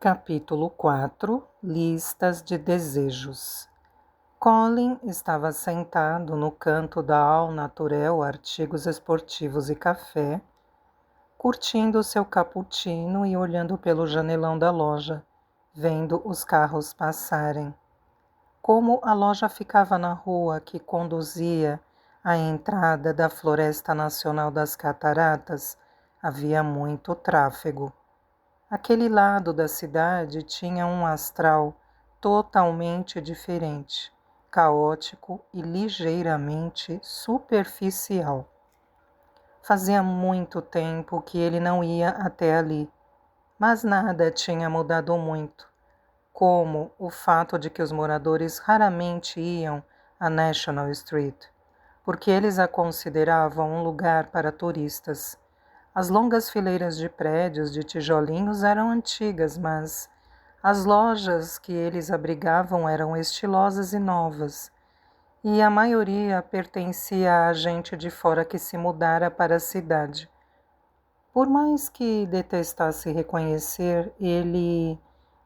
Capítulo 4 Listas de desejos. Colin estava sentado no canto da Al Naturel Artigos Esportivos e Café, curtindo seu cappuccino e olhando pelo janelão da loja, vendo os carros passarem. Como a loja ficava na rua que conduzia à entrada da Floresta Nacional das Cataratas, havia muito tráfego. Aquele lado da cidade tinha um astral totalmente diferente, caótico e ligeiramente superficial. Fazia muito tempo que ele não ia até ali, mas nada tinha mudado muito, como o fato de que os moradores raramente iam a National Street, porque eles a consideravam um lugar para turistas. As longas fileiras de prédios de tijolinhos eram antigas, mas as lojas que eles abrigavam eram estilosas e novas, e a maioria pertencia a gente de fora que se mudara para a cidade. Por mais que detestasse reconhecer, ele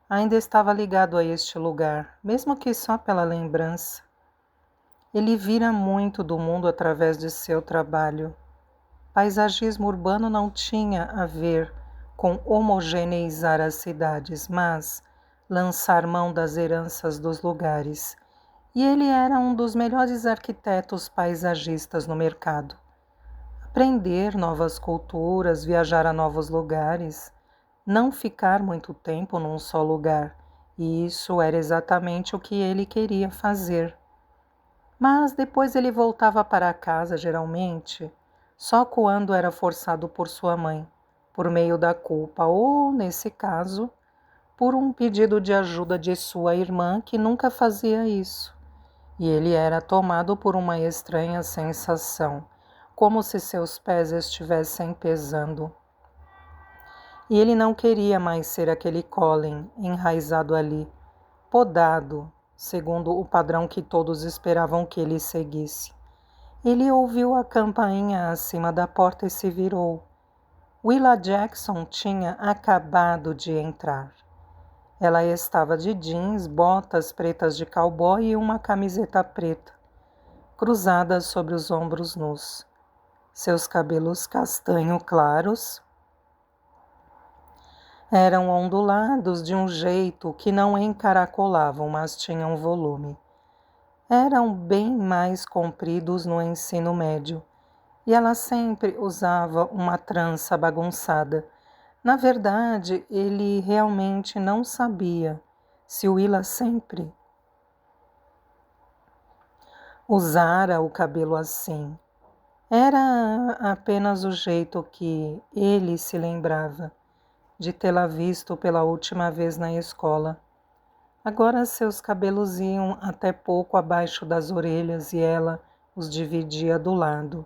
ainda estava ligado a este lugar, mesmo que só pela lembrança. Ele vira muito do mundo através de seu trabalho. Paisagismo urbano não tinha a ver com homogeneizar as cidades, mas lançar mão das heranças dos lugares. E ele era um dos melhores arquitetos paisagistas no mercado. Aprender novas culturas, viajar a novos lugares, não ficar muito tempo num só lugar. E isso era exatamente o que ele queria fazer. Mas depois ele voltava para casa, geralmente, só quando era forçado por sua mãe, por meio da culpa, ou, nesse caso, por um pedido de ajuda de sua irmã que nunca fazia isso. E ele era tomado por uma estranha sensação, como se seus pés estivessem pesando. E ele não queria mais ser aquele Colin enraizado ali, podado, segundo o padrão que todos esperavam que ele seguisse. Ele ouviu a campainha acima da porta e se virou. Willa Jackson tinha acabado de entrar. Ela estava de jeans, botas pretas de cowboy e uma camiseta preta, cruzadas sobre os ombros nus. Seus cabelos castanho claros eram ondulados de um jeito que não encaracolavam, mas tinham volume. Eram bem mais compridos no ensino médio, e ela sempre usava uma trança bagunçada. Na verdade, ele realmente não sabia se Willa sempre usara o cabelo assim. Era apenas o jeito que ele se lembrava de tê-la visto pela última vez na escola. Agora seus cabelos iam até pouco abaixo das orelhas e ela os dividia do lado,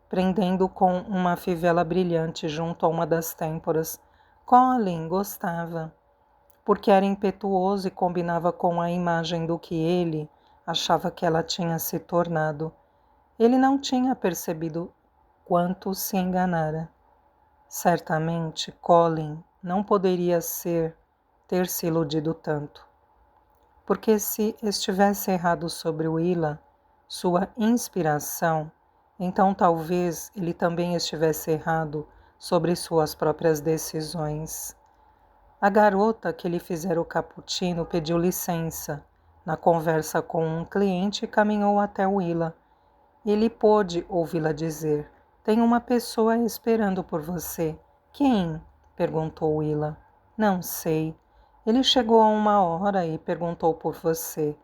prendendo com uma fivela brilhante junto a uma das têmporas. Colin gostava, porque era impetuoso e combinava com a imagem do que ele achava que ela tinha se tornado. Ele não tinha percebido quanto se enganara. Certamente, Colin não poderia ter se iludido tanto. Porque se estivesse errado sobre Willa, sua inspiração, então talvez ele também estivesse errado sobre suas próprias decisões. A garota que lhe fizera o cappuccino pediu licença na conversa com um cliente e caminhou até Willa. Ele pôde ouvi-la dizer: "Tem uma pessoa esperando por você." "Quem?" perguntou Willa. "Não sei. Ele chegou há uma hora e perguntou por você.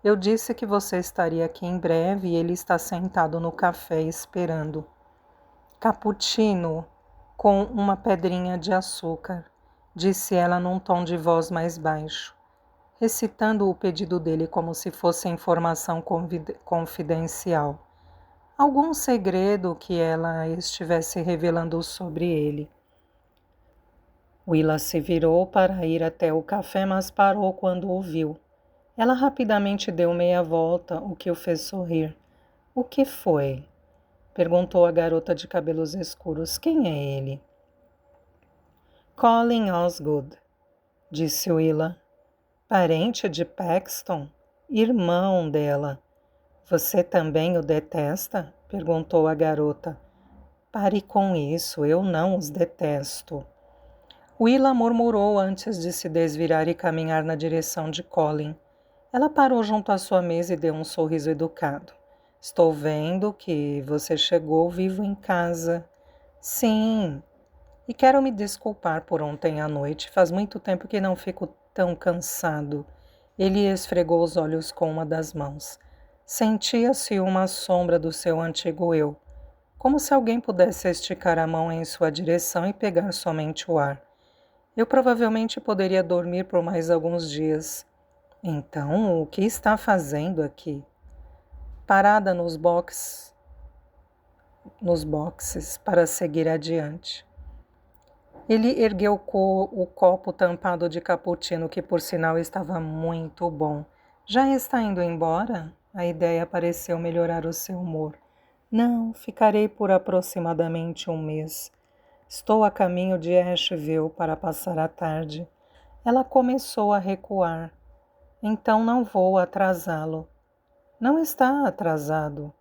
Eu disse que você estaria aqui em breve e ele está sentado no café esperando." "Cappuccino com uma pedrinha de açúcar", disse ela num tom de voz mais baixo, recitando o pedido dele como se fosse informação confidencial. Algum segredo que ela estivesse revelando sobre ele. Willa se virou para ir até o café, mas parou quando o viu. Ela rapidamente deu meia volta, o que o fez sorrir. "O que foi?" perguntou a garota de cabelos escuros. "Quem é ele?" "Colin Osgood." disse Willa. Parente de Paxton? Irmão dela. Você também o detesta? Perguntou a garota. Pare com isso, eu não os detesto. Willa murmurou antes de se desvirar e caminhar na direção de Colin. Ela parou junto à sua mesa e deu um sorriso educado. Estou vendo que você chegou vivo em casa. Sim, e quero me desculpar por ontem à noite. Faz muito tempo que não fico tão cansado. Ele esfregou os olhos com uma das mãos. Sentia-se uma sombra do seu antigo eu, como se alguém pudesse esticar a mão em sua direção e pegar somente o ar. Eu provavelmente poderia dormir por mais alguns dias. Então, o que está fazendo aqui? Parada nos boxes para seguir adiante. Ele ergueu o copo tampado de cappuccino, que por sinal estava muito bom. Já está indo embora? A ideia pareceu melhorar o seu humor. Não, ficarei por aproximadamente um mês. Estou a caminho de Asheville para passar a tarde. Ela começou a recuar. Então não vou atrasá-lo. Não está atrasado.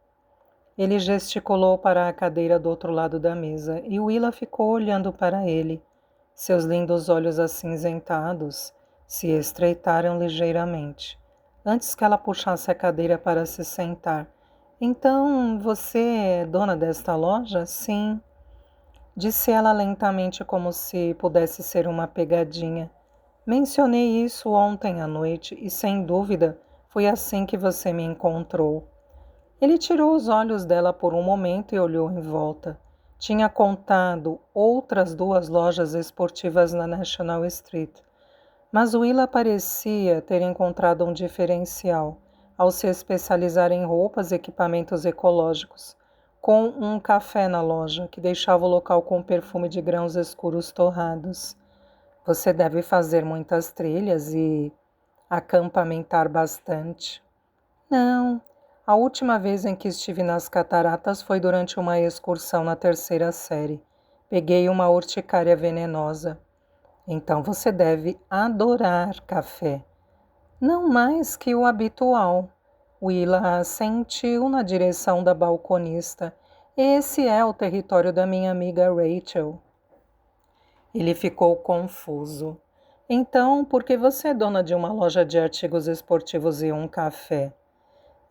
Ele gesticulou para a cadeira do outro lado da mesa e Willa ficou olhando para ele. Seus lindos olhos acinzentados se estreitaram ligeiramente, antes que ela puxasse a cadeira para se sentar. Então, você é dona desta loja? Sim, disse ela lentamente, como se pudesse ser uma pegadinha. Mencionei isso ontem à noite e, sem dúvida, foi assim que você me encontrou. Ele tirou os olhos dela por um momento e olhou em volta. Tinha contado outras 2 lojas esportivas na National Street, mas Willa parecia ter encontrado um diferencial ao se especializar em roupas e equipamentos ecológicos, com um café na loja que deixava o local com perfume de grãos escuros torrados. Você deve fazer muitas trilhas e acampamentar bastante. Não. A última vez em que estive nas cataratas foi durante uma excursão na 3ª série. Peguei uma urticária venenosa. Então você deve adorar café. Não mais que o habitual. Willa assentiu na direção da balconista. Esse é o território da minha amiga Rachel. Ele ficou confuso. Então, por que você é dona de uma loja de artigos esportivos e um café?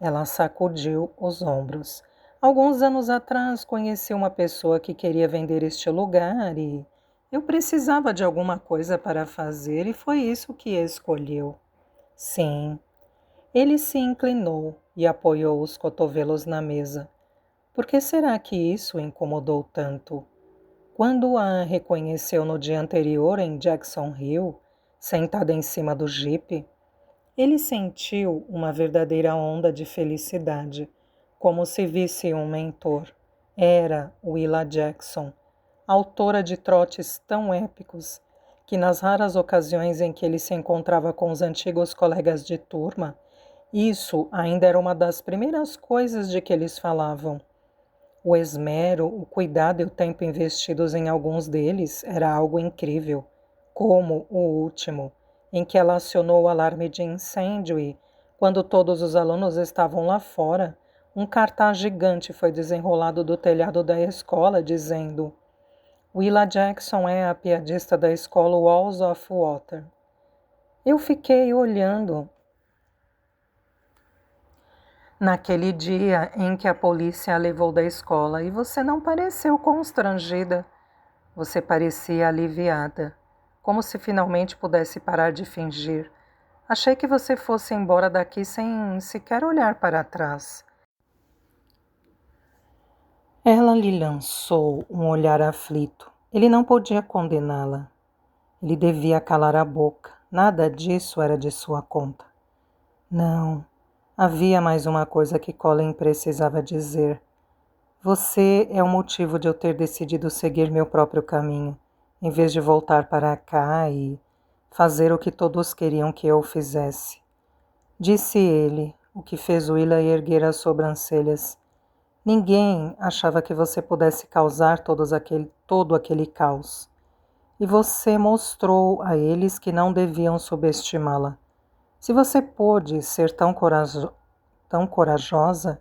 Ela sacudiu os ombros. Alguns anos atrás conheci uma pessoa que queria vender este lugar e eu precisava de alguma coisa para fazer e foi isso que escolheu. Sim. Ele se inclinou e apoiou os cotovelos na mesa. Por que será que isso o incomodou tanto? Quando a reconheceu no dia anterior em Jackson Hill, sentada em cima do jipe, ele sentiu uma verdadeira onda de felicidade, como se visse um mentor. Era Willa Jackson, autora de trotes tão épicos que nas raras ocasiões em que ele se encontrava com os antigos colegas de turma, isso ainda era uma das primeiras coisas de que eles falavam. O esmero, o cuidado e o tempo investidos em alguns deles era algo incrível, como o último, em que ela acionou o alarme de incêndio e, quando todos os alunos estavam lá fora, um cartaz gigante foi desenrolado do telhado da escola dizendo: Willa Jackson é a piadista da escola Walls of Water. Eu fiquei olhando. Naquele dia em que a polícia a levou da escola e você não pareceu constrangida. Você parecia aliviada, como se finalmente pudesse parar de fingir. Achei que você fosse embora daqui sem sequer olhar para trás. Ela lhe lançou um olhar aflito. Ele não podia condená-la. Ele devia calar a boca. Nada disso era de sua conta. Não. Havia mais uma coisa que Colin precisava dizer. Você é o motivo de eu ter decidido seguir meu próprio caminho, em vez de voltar para cá e fazer o que todos queriam que eu fizesse. Disse ele, o que fez Willa erguer as sobrancelhas. Ninguém achava que você pudesse causar todo aquele caos. e você mostrou a eles que não deviam subestimá-la. Se você pôde ser tão corajosa,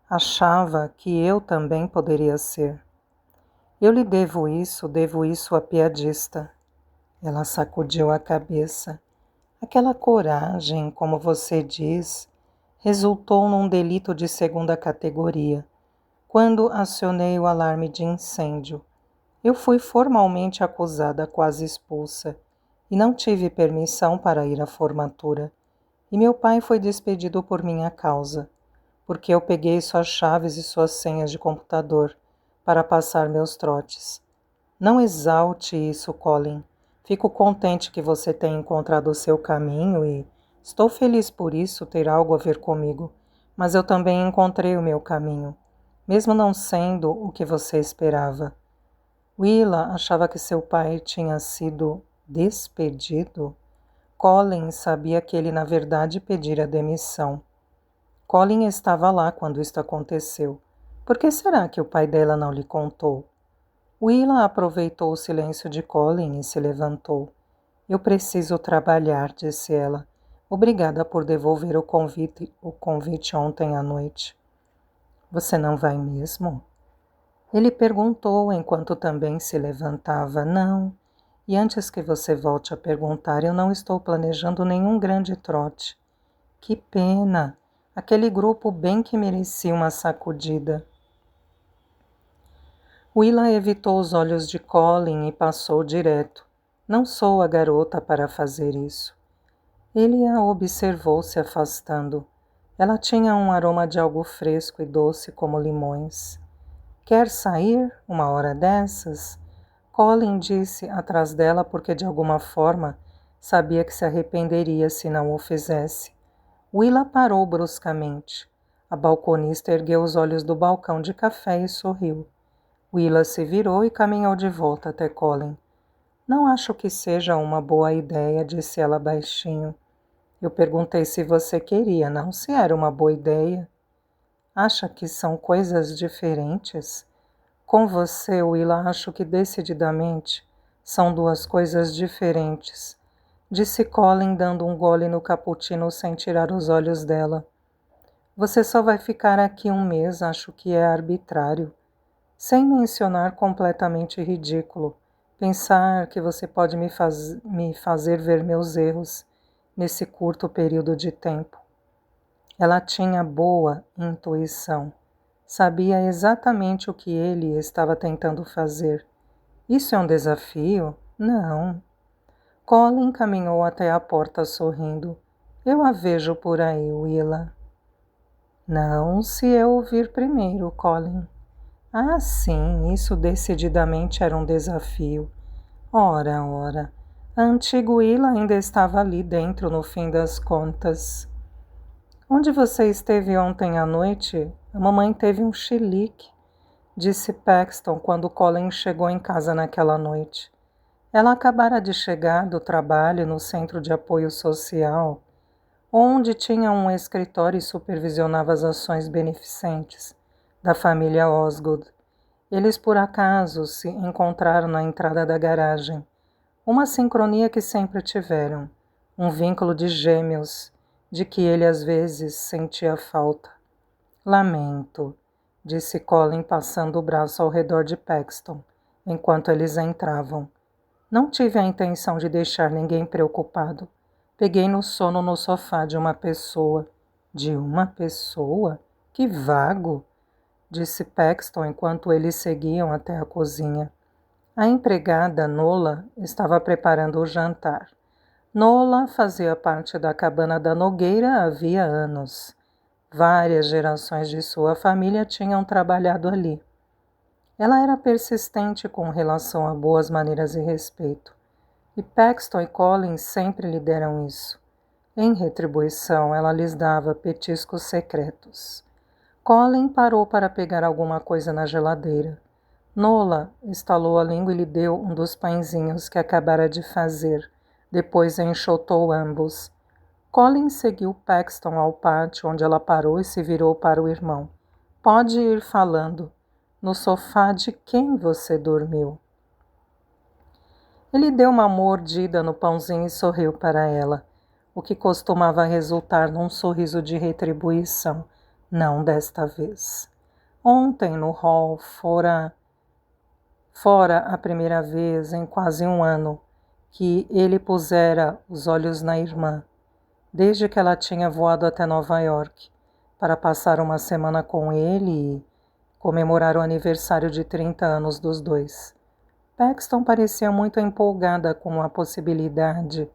achava que eu também poderia ser. Eu lhe devo isso à piadista. Ela sacudiu a cabeça. Aquela coragem, como você diz, resultou num delito de segunda categoria. Quando acionei o alarme de incêndio, eu fui formalmente acusada, quase expulsa, e não tive permissão para ir à formatura. E meu pai foi despedido por minha causa, porque eu peguei suas chaves e suas senhas de computador para passar meus trotes. Não exalte isso, Colin. Fico contente que você tenha encontrado o seu caminho e estou feliz por isso ter algo a ver comigo, mas eu também encontrei o meu caminho, mesmo não sendo o que você esperava. Willa achava que seu pai tinha sido despedido. Colin sabia que ele na verdade pedira demissão. Colin estava lá quando isto aconteceu. Por que será que o pai dela não lhe contou? Willa aproveitou o silêncio de Colin e se levantou. Eu preciso trabalhar, disse ela. Obrigada por devolver o convite ontem à noite. Você não vai mesmo? Ele perguntou enquanto também se levantava. Não. E antes que você volte a perguntar, eu não estou planejando nenhum grande trote. Que pena! Aquele grupo bem que merecia uma sacudida. Willa evitou os olhos de Colin e passou direto. Não sou a garota para fazer isso. Ele a observou se afastando. Ela tinha um aroma de algo fresco e doce como limões. Quer sair uma hora dessas? Colin disse atrás dela porque de alguma forma sabia que se arrependeria se não o fizesse. Willa parou bruscamente. A balconista ergueu os olhos do balcão de café e sorriu. Willa se virou e caminhou de volta até Colin. Não acho que seja uma boa ideia, disse ela baixinho. Eu perguntei se você queria, não se era uma boa ideia. Acha que são coisas diferentes? Com você, Willa, acho que decididamente são duas coisas diferentes, disse Colin dando um gole no cappuccino sem tirar os olhos dela. Você só vai ficar aqui um mês, acho que é arbitrário. Sem mencionar completamente ridículo, pensar que você pode me fazer ver meus erros nesse curto período de tempo. Ela tinha boa intuição. Sabia exatamente o que ele estava tentando fazer. Isso é um desafio? Não. Colin caminhou até a porta sorrindo. Eu a vejo por aí, Willa. Não, se eu ouvir primeiro, Colin. Ah, sim, isso decididamente era um desafio. Ora, ora. A antiga Willa ainda estava ali dentro no fim das contas. Onde você esteve ontem à noite? A mamãe teve um chilique, disse Paxton quando Colin chegou em casa naquela noite. Ela acabara de chegar do trabalho no Centro de Apoio Social, onde tinha um escritório e supervisionava as ações beneficentes da família Osgood. Eles por acaso se encontraram na entrada da garagem. Uma sincronia que sempre tiveram, um vínculo de gêmeos, de que ele às vezes sentia falta. Lamento, disse Colin passando o braço ao redor de Paxton, enquanto eles entravam. Não tive a intenção de deixar ninguém preocupado. Peguei no sono no sofá de uma pessoa. De uma pessoa? Que vago! Disse Paxton enquanto eles seguiam até a cozinha. A empregada, Nola, estava preparando o jantar. Nola fazia parte da cabana da Nogueira havia anos. Várias gerações de sua família tinham trabalhado ali. Ela era persistente com relação a boas maneiras e respeito, e Paxton e Collins sempre lhe deram isso. Em retribuição, ela lhes dava petiscos secretos. Colin parou para pegar alguma coisa na geladeira. Nola estalou a língua e lhe deu um dos pãezinhos que acabara de fazer. Depois enxotou ambos. Colin seguiu Paxton ao pátio, onde ela parou e se virou para o irmão. Pode ir falando. No sofá de quem você dormiu? Ele deu uma mordida no pãozinho e sorriu para ela, o que costumava resultar num sorriso de retribuição, não desta vez. Ontem, no hall, fora a primeira vez em quase um ano que ele pusera os olhos na irmã, desde que ela tinha voado até Nova York para passar uma semana com ele e comemorar o aniversário de 30 anos dos dois. Paxton parecia muito empolgada com a possibilidade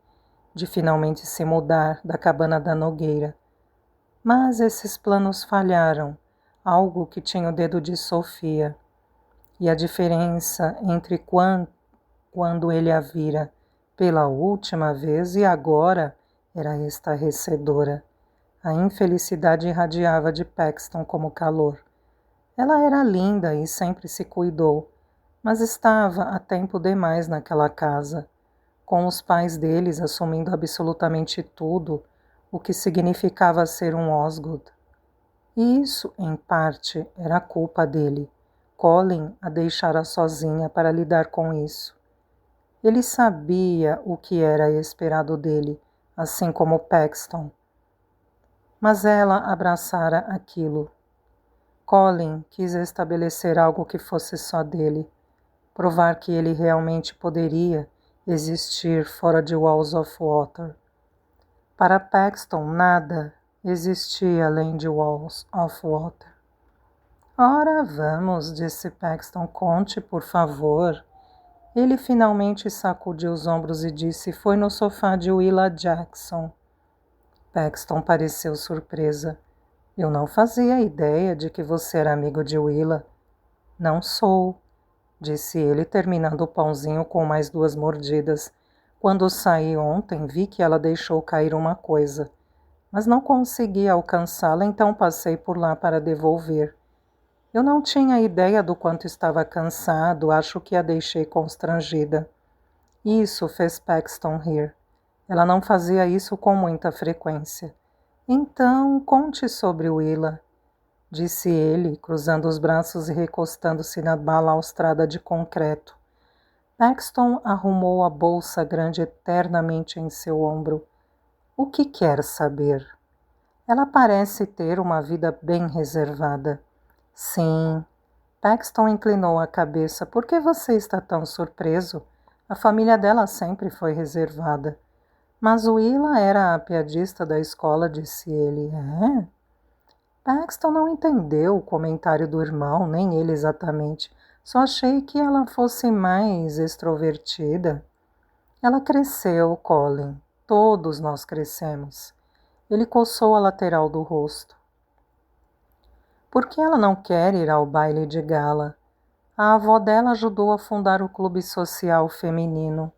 de finalmente se mudar da cabana da Nogueira. Mas esses planos falharam, algo que tinha o dedo de Sofia. E a diferença entre quando ele a vira pela última vez e agora era estarrecedora. A infelicidade irradiava de Paxton como calor. Ela era linda e sempre se cuidou, mas estava há tempo demais naquela casa, com os pais deles assumindo absolutamente tudo, o que significava ser um Osgood. E isso, em parte, era culpa dele. Colin a deixara sozinha para lidar com isso. Ele sabia o que era esperado dele, assim como Paxton. Mas ela abraçara aquilo. Colin quis estabelecer algo que fosse só dele, provar que ele realmente poderia existir fora de Walls of Water. Para Paxton, nada existia além de Walls of Water. Ora, vamos, disse Paxton, conte, por favor. Ele finalmente sacudiu os ombros e disse, foi no sofá de Willa Jackson. Paxton pareceu surpresa. Eu não fazia ideia de que você era amigo de Willa. Não sou, disse ele, terminando o pãozinho com mais 2 mordidas. Quando saí ontem, vi que ela deixou cair uma coisa, mas não consegui alcançá-la, então passei por lá para devolver. Eu não tinha ideia do quanto estava cansado, acho que a deixei constrangida. Isso fez Paxton rir. Ela não fazia isso com muita frequência. Então, conte sobre Willa, disse ele, cruzando os braços e recostando-se na balaustrada de concreto. Paxton arrumou a bolsa grande eternamente em seu ombro. O que quer saber? Ela parece ter uma vida bem reservada. Sim. Paxton inclinou a cabeça. Por que você está tão surpreso? A família dela sempre foi reservada. Mas Willa era a piadista da escola, disse ele. É? Paxton não entendeu o comentário do irmão, nem ele exatamente. Só achei que ela fosse mais extrovertida. Ela cresceu, Colin. Todos nós crescemos. Ele coçou a lateral do rosto. Por que ela não quer ir ao baile de gala? A avó dela ajudou a fundar o clube social feminino.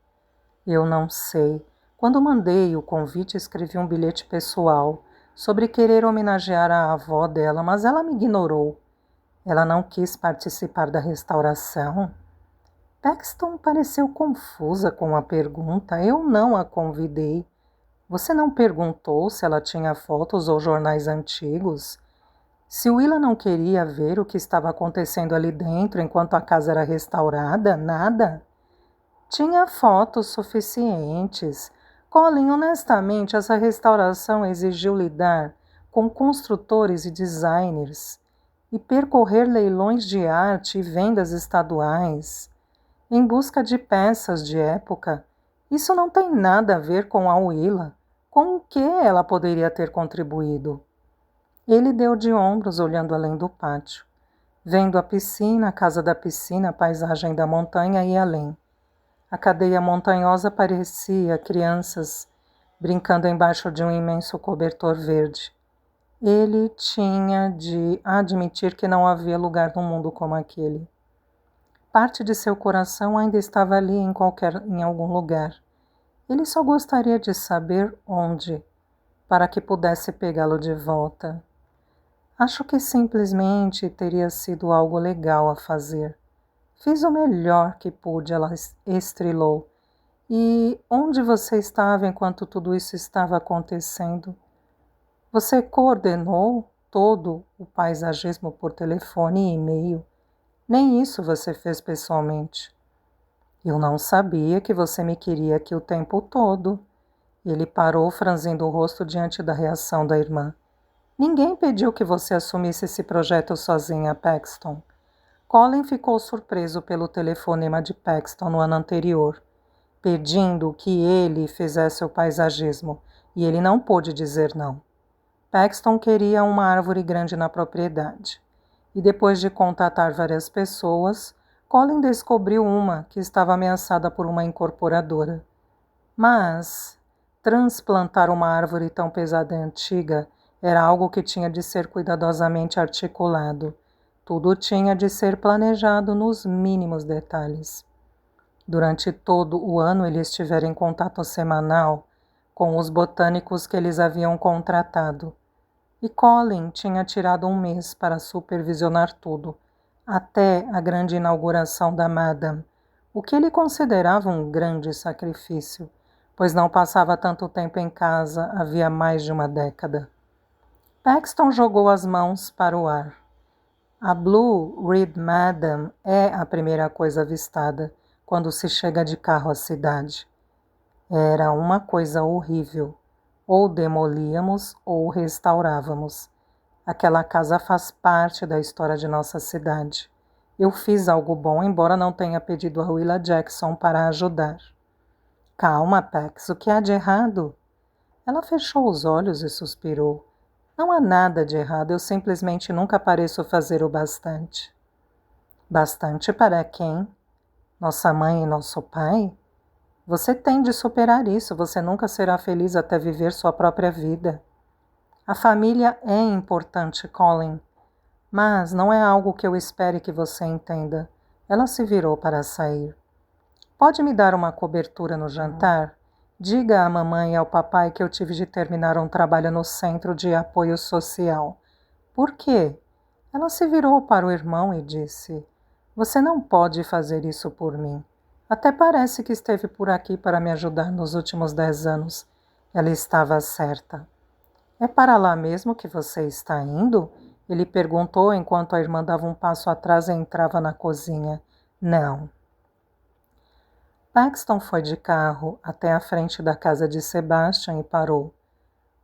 Eu não sei. Quando mandei o convite, escrevi um bilhete pessoal sobre querer homenagear a avó dela, mas ela me ignorou. Ela não quis participar da restauração. Paxton pareceu confusa com a pergunta. Eu não a convidei. Você não perguntou se ela tinha fotos ou jornais antigos? Se Willa não queria ver o que estava acontecendo ali dentro enquanto a casa era restaurada, nada. Tinha fotos suficientes. Colin, honestamente, essa restauração exigiu lidar com construtores e designers e percorrer leilões de arte e vendas estaduais em busca de peças de época. Isso não tem nada a ver com a Willa. Com o que ela poderia ter contribuído? Ele deu de ombros, olhando além do pátio, vendo a piscina, a casa da piscina, a paisagem da montanha e além. A cadeia montanhosa parecia crianças brincando embaixo de um imenso cobertor verde. Ele tinha de admitir que não havia lugar no mundo como aquele. Parte de seu coração ainda estava ali em algum lugar. Ele só gostaria de saber onde, para que pudesse pegá-lo de volta. Acho que simplesmente teria sido algo legal a fazer. Fiz o melhor que pude, ela estrilou. E onde você estava enquanto tudo isso estava acontecendo? Você coordenou todo o paisagismo por telefone e e-mail? Nem isso você fez pessoalmente. Eu não sabia que você me queria aqui o tempo todo. Ele parou, franzindo o rosto diante da reação da irmã. Ninguém pediu que você assumisse esse projeto sozinha, Paxton. Colin ficou surpreso pelo telefonema de Paxton no ano anterior, pedindo que ele fizesse o paisagismo, e ele não pôde dizer não. Paxton queria uma árvore grande na propriedade. E depois de contatar várias pessoas, Colin descobriu uma que estava ameaçada por uma incorporadora. Mas transplantar uma árvore tão pesada e antiga era algo que tinha de ser cuidadosamente articulado. Tudo tinha de ser planejado nos mínimos detalhes. Durante todo o ano ele estivera em contato semanal com os botânicos que eles haviam contratado. E Colin tinha tirado um mês para supervisionar tudo, até a grande inauguração da Madame, o que ele considerava um grande sacrifício, pois não passava tanto tempo em casa havia mais de uma década. Paxton jogou as mãos para o ar. A Blue Ridge Madame é a primeira coisa avistada quando se chega de carro à cidade. Era uma coisa horrível. Ou demolíamos ou restaurávamos. Aquela casa faz parte da história de nossa cidade. Eu fiz algo bom, embora não tenha pedido a Willa Jackson para ajudar. Calma, Pax, o que há de errado? Ela fechou os olhos e suspirou. Não há nada de errado, eu simplesmente nunca pareço fazer o bastante. Bastante para quem? Nossa mãe e nosso pai? Você tem de superar isso, você nunca será feliz até viver sua própria vida. A família é importante, Colin, mas não é algo que eu espere que você entenda. Ela se virou para sair. Pode me dar uma cobertura no jantar? Diga à mamãe e ao papai que eu tive de terminar um trabalho no Centro de Apoio Social. Por quê? Ela se virou para o irmão e disse: Você não pode fazer isso por mim. Até parece que esteve por aqui para me ajudar nos últimos 10 anos. Ela estava certa. É para lá mesmo que você está indo? Ele perguntou enquanto a irmã dava um passo atrás e entrava na cozinha. Não. Paxton foi de carro até a frente da casa de Sebastian e parou.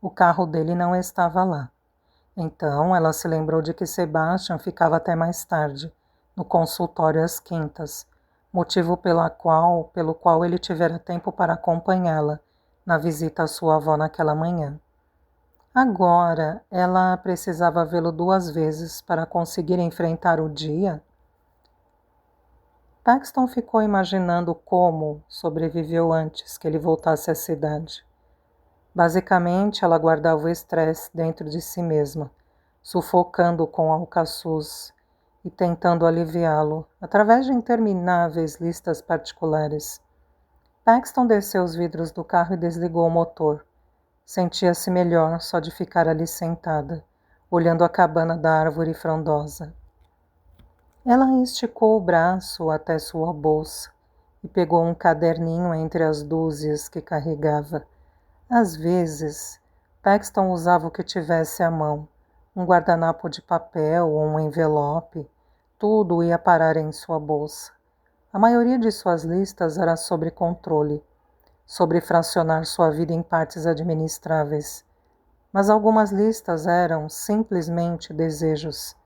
O carro dele não estava lá. Então ela se lembrou de que Sebastian ficava até mais tarde, no consultório às quintas, motivo pelo qual ele tivera tempo para acompanhá-la na visita à sua avó naquela manhã. Agora ela precisava vê-lo 2 vezes para conseguir enfrentar o dia. Paxton ficou imaginando como sobreviveu antes que ele voltasse à cidade. Basicamente, ela guardava o estresse dentro de si mesma, sufocando com alcaçuz e tentando aliviá-lo através de intermináveis listas particulares. Paxton desceu os vidros do carro e desligou o motor. Sentia-se melhor só de ficar ali sentada, olhando a cabana da árvore frondosa. Ela esticou o braço até sua bolsa e pegou um caderninho entre as dúzias que carregava. Às vezes, Paxton usava o que tivesse à mão, um guardanapo de papel ou um envelope. Tudo ia parar em sua bolsa. A maioria de suas listas era sobre controle, sobre fracionar sua vida em partes administráveis. Mas algumas listas eram simplesmente desejos.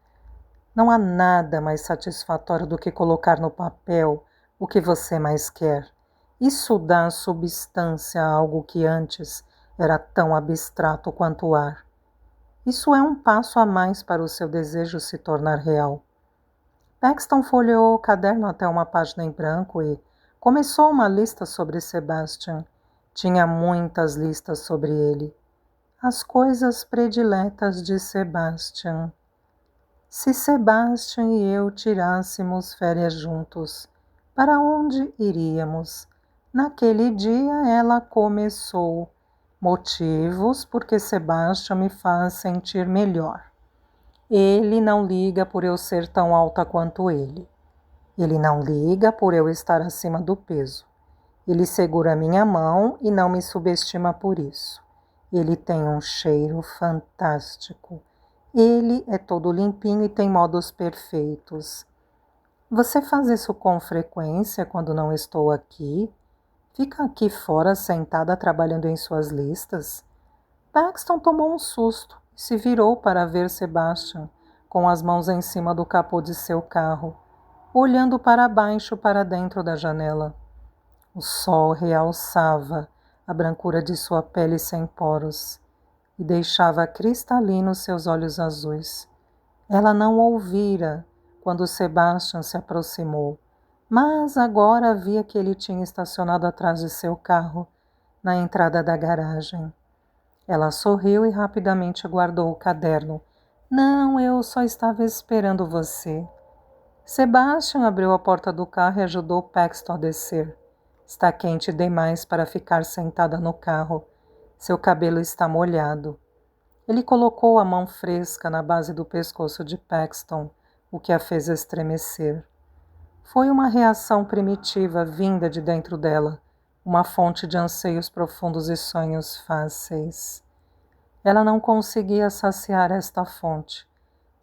Não há nada mais satisfatório do que colocar no papel o que você mais quer. Isso dá substância a algo que antes era tão abstrato quanto o ar. Isso é um passo a mais para o seu desejo se tornar real. Paxton folheou o caderno até uma página em branco e começou uma lista sobre Sebastian. Tinha muitas listas sobre ele. As coisas prediletas de Sebastian. Se Sebastian e eu tirássemos férias juntos, para onde iríamos? Naquele dia ela começou. Motivos porque Sebastian me faz sentir melhor. Ele não liga por eu ser tão alta quanto ele. Ele não liga por eu estar acima do peso. Ele segura minha mão e não me subestima por isso. Ele tem um cheiro fantástico. Ele é todo limpinho e tem modos perfeitos. Você faz isso com frequência quando não estou aqui? Fica aqui fora sentada trabalhando em suas listas? Paxton tomou um susto e se virou para ver Sebastian, com as mãos em cima do capô de seu carro, olhando para baixo para dentro da janela. O sol realçava a brancura de sua pele sem poros e deixava cristalinos seus olhos azuis. Ela não ouvira quando Sebastian se aproximou, mas agora via que ele tinha estacionado atrás de seu carro, na entrada da garagem. Ela sorriu e rapidamente guardou o caderno. Não, eu só estava esperando você. Sebastian abriu a porta do carro e ajudou Paxton a descer. Está quente demais para ficar sentada no carro. Seu cabelo está molhado. Ele colocou a mão fresca na base do pescoço de Paxton, o que a fez estremecer. Foi uma reação primitiva vinda de dentro dela, uma fonte de anseios profundos e sonhos fáceis. Ela não conseguia saciar esta fonte.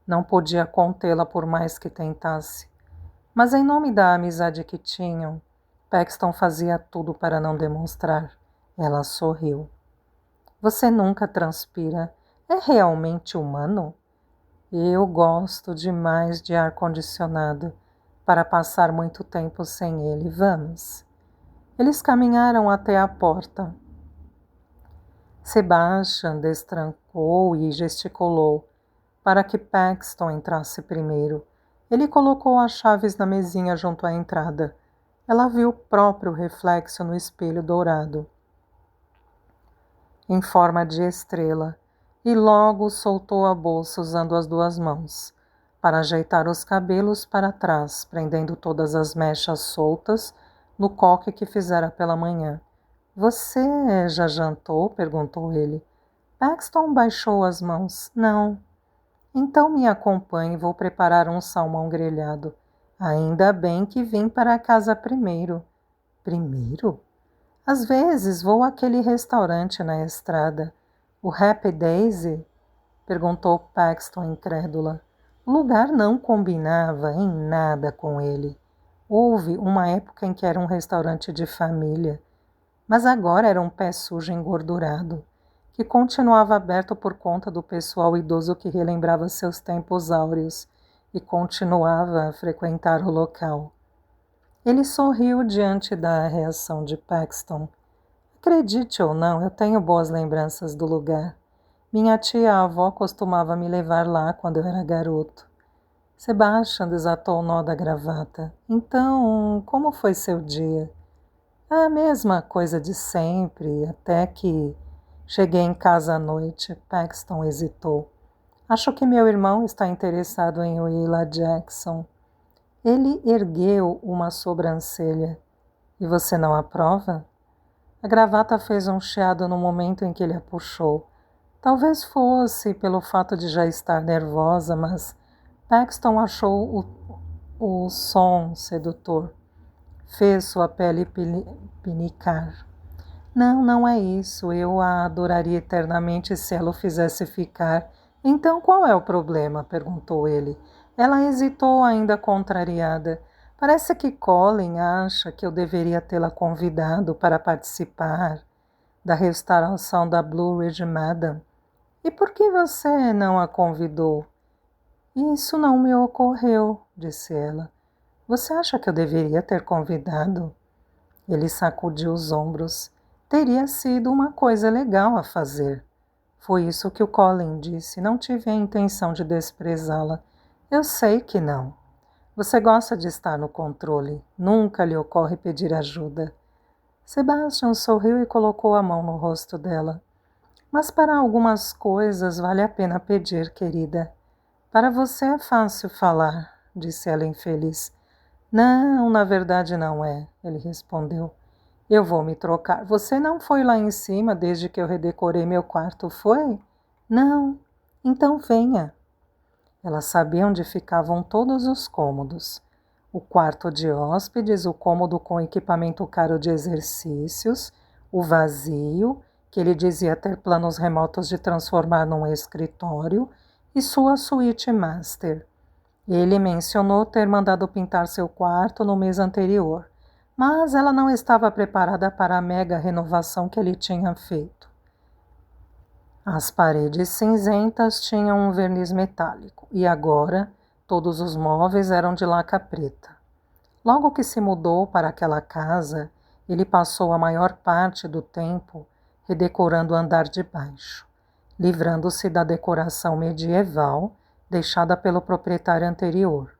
Não podia contê-la por mais que tentasse. Mas em nome da amizade que tinham, Paxton fazia tudo para não demonstrar. Ela sorriu. Você nunca transpira. É realmente humano? Eu gosto demais de ar-condicionado para passar muito tempo sem ele. Vamos. Eles caminharam até a porta. Sebastian destrancou e gesticulou para que Paxton entrasse primeiro. Ele colocou as chaves na mesinha junto à entrada. Ela viu o próprio reflexo no espelho dourado, em forma de estrela, e logo soltou a bolsa usando as duas mãos, para ajeitar os cabelos para trás, prendendo todas as mechas soltas no coque que fizera pela manhã. Você já jantou? Perguntou ele. Paxton baixou as mãos. Não. Então me acompanhe, vou preparar um salmão grelhado. Ainda bem que vim para casa primeiro. Primeiro? Às vezes vou àquele restaurante na estrada. O Happy Daisy? Perguntou Paxton incrédula. O lugar não combinava em nada com ele. Houve uma época em que era um restaurante de família, mas agora era um pé sujo engordurado, que continuava aberto por conta do pessoal idoso que relembrava seus tempos áureos e continuava a frequentar o local. Ele sorriu diante da reação de Paxton. Acredite ou não, eu tenho boas lembranças do lugar. Minha tia-avó costumava me levar lá quando eu era garoto. Sebastian desatou o nó da gravata. Então, como foi seu dia? A mesma coisa de sempre, até que cheguei em casa à noite. Paxton hesitou. Acho que meu irmão está interessado em Willa Jackson. Ele ergueu uma sobrancelha. E você não aprova? A gravata fez um chiado no momento em que ele a puxou. Talvez fosse pelo fato de já estar nervosa, mas Paxton achou o som sedutor. Fez sua pele pinicar. Não, não é isso. Eu a adoraria eternamente se ela o fizesse ficar. Então qual é o problema? Perguntou ele. Ela hesitou, ainda contrariada. Parece que Colin acha que eu deveria tê-la convidado para participar da restauração da Blue Ridge Madam. E por que você não a convidou? Isso não me ocorreu, disse ela. Você acha que eu deveria ter convidado? Ele sacudiu os ombros. Teria sido uma coisa legal a fazer. Foi isso que o Colin disse. Não tive a intenção de desprezá-la. Eu sei que não. Você gosta de estar no controle. Nunca lhe ocorre pedir ajuda. Sebastian sorriu e colocou a mão no rosto dela. Mas para algumas coisas vale a pena pedir, querida. Para você é fácil falar, disse ela infeliz. Não, na verdade não é, ele respondeu. Eu vou me trocar. Você não foi lá em cima desde que eu redecorei meu quarto, foi? Não. Então venha. Ela sabia onde ficavam todos os cômodos. O quarto de hóspedes, o cômodo com equipamento caro de exercícios, o vazio, que ele dizia ter planos remotos de transformar num escritório, e sua suíte master. Ele mencionou ter mandado pintar seu quarto no mês anterior, mas ela não estava preparada para a mega renovação que ele tinha feito. As paredes cinzentas tinham um verniz metálico e agora todos os móveis eram de laca preta. Logo que se mudou para aquela casa, ele passou a maior parte do tempo redecorando o andar de baixo, livrando-se da decoração medieval deixada pelo proprietário anterior.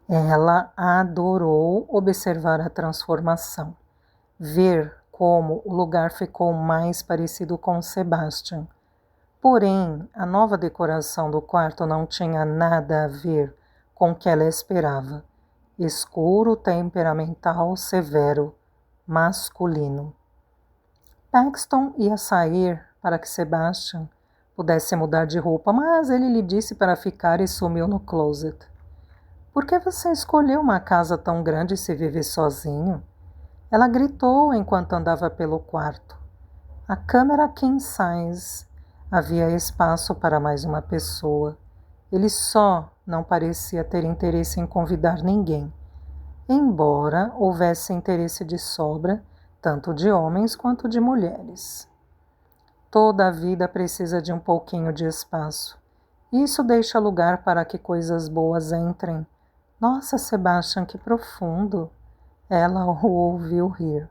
Ela adorou observar a transformação, ver como o lugar ficou mais parecido com Sebastian. Porém, a nova decoração do quarto não tinha nada a ver com o que ela esperava. Escuro, temperamental, severo, masculino. Paxton ia sair para que Sebastian pudesse mudar de roupa, mas ele lhe disse para ficar e sumiu no closet. Por que você escolheu uma casa tão grande se vive sozinho? Ela gritou enquanto andava pelo quarto. A cama era king size. Havia espaço para mais uma pessoa. Ele só não parecia ter interesse em convidar ninguém, embora houvesse interesse de sobra, tanto de homens quanto de mulheres. Toda a vida precisa de um pouquinho de espaço. Isso deixa lugar para que coisas boas entrem. Nossa, Sebastian, que profundo! Ela o ouviu rir.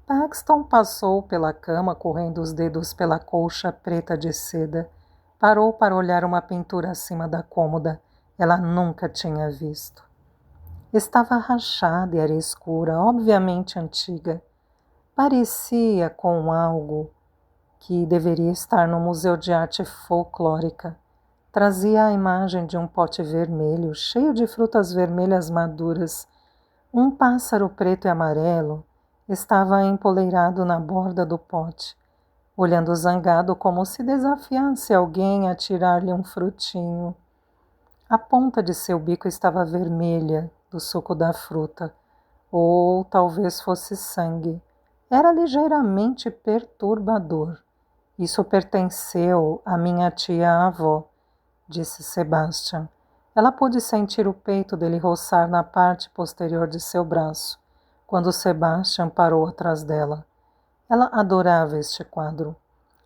Paxton passou pela cama, correndo os dedos pela colcha preta de seda. Parou para olhar uma pintura acima da cômoda. Ela nunca tinha visto. Estava rachada e era escura, obviamente antiga. Parecia com algo que deveria estar no Museu de Arte Folclórica. Trazia a imagem de um pote vermelho, cheio de frutas vermelhas maduras. Um pássaro preto e amarelo estava empoleirado na borda do pote, olhando zangado como se desafiasse alguém a tirar-lhe um frutinho. A ponta de seu bico estava vermelha do suco da fruta, ou talvez fosse sangue. Era ligeiramente perturbador. Isso pertenceu à minha tia-avó, disse Sebastian. Ela pôde sentir o peito dele roçar na parte posterior de seu braço, quando Sebastian parou atrás dela. Ela adorava este quadro.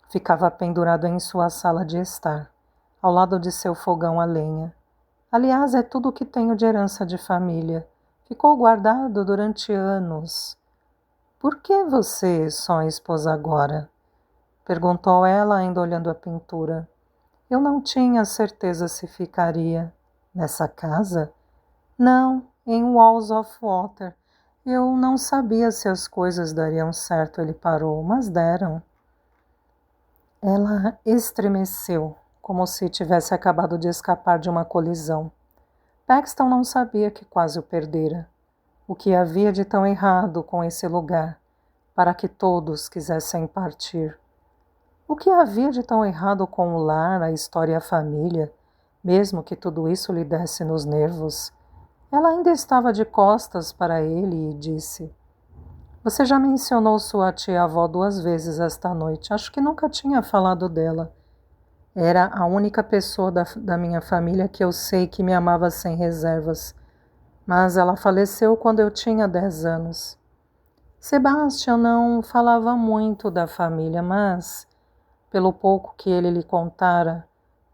Ficava pendurado em sua sala de estar, ao lado de seu fogão a lenha. Aliás, é tudo o que tenho de herança de família. Ficou guardado durante anos. Por que você só expôs agora? Perguntou ela, ainda olhando a pintura. Eu não tinha certeza se ficaria. Nessa casa? Não, em Walls of Water. Eu não sabia se as coisas dariam certo, ele parou, mas deram. Ela estremeceu, como se tivesse acabado de escapar de uma colisão. Paxton não sabia que quase o perdera. O que havia de tão errado com esse lugar, para que todos quisessem partir? O que havia de tão errado com o lar, a história e a família, mesmo que tudo isso lhe desse nos nervos? Ela ainda estava de costas para ele e disse: Você já mencionou sua tia-avó 2 vezes esta noite. Acho que nunca tinha falado dela. Era a única pessoa da minha família que eu sei que me amava sem reservas. Mas ela faleceu quando eu tinha 10 anos. Sebastian não falava muito da família, mas, pelo pouco que ele lhe contara,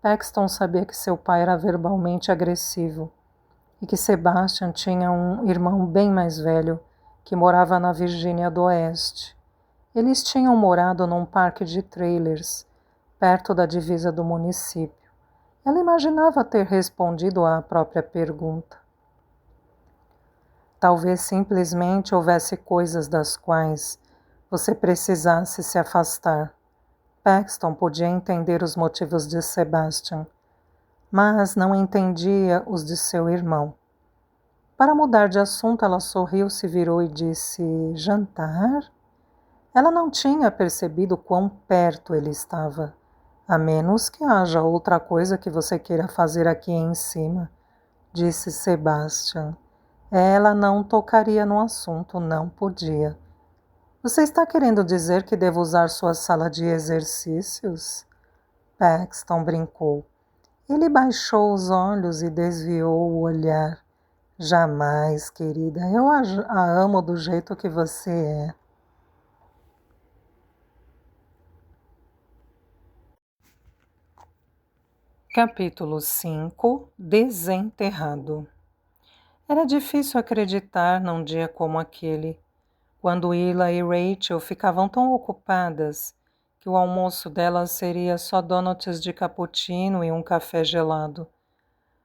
Paxton sabia que seu pai era verbalmente agressivo e que Sebastian tinha um irmão bem mais velho que morava na Virgínia do Oeste. Eles tinham morado num parque de trailers, perto da divisa do município. Ela imaginava ter respondido à própria pergunta. Talvez simplesmente houvesse coisas das quais você precisasse se afastar. Paxton podia entender os motivos de Sebastian, mas não entendia os de seu irmão. Para mudar de assunto, ela sorriu, se virou e disse: Jantar? Ela não tinha percebido quão perto ele estava, a menos que haja outra coisa que você queira fazer aqui em cima, disse Sebastian. Ela não tocaria no assunto, não podia. Você está querendo dizer que devo usar sua sala de exercícios? Paxton brincou. Ele baixou os olhos e desviou o olhar. Jamais, querida, eu a amo do jeito que você é. Capítulo 5. Desenterrado. Era difícil acreditar num dia como aquele, quando Willa e Rachel ficavam tão ocupadas que o almoço delas seria só donuts de cappuccino e um café gelado.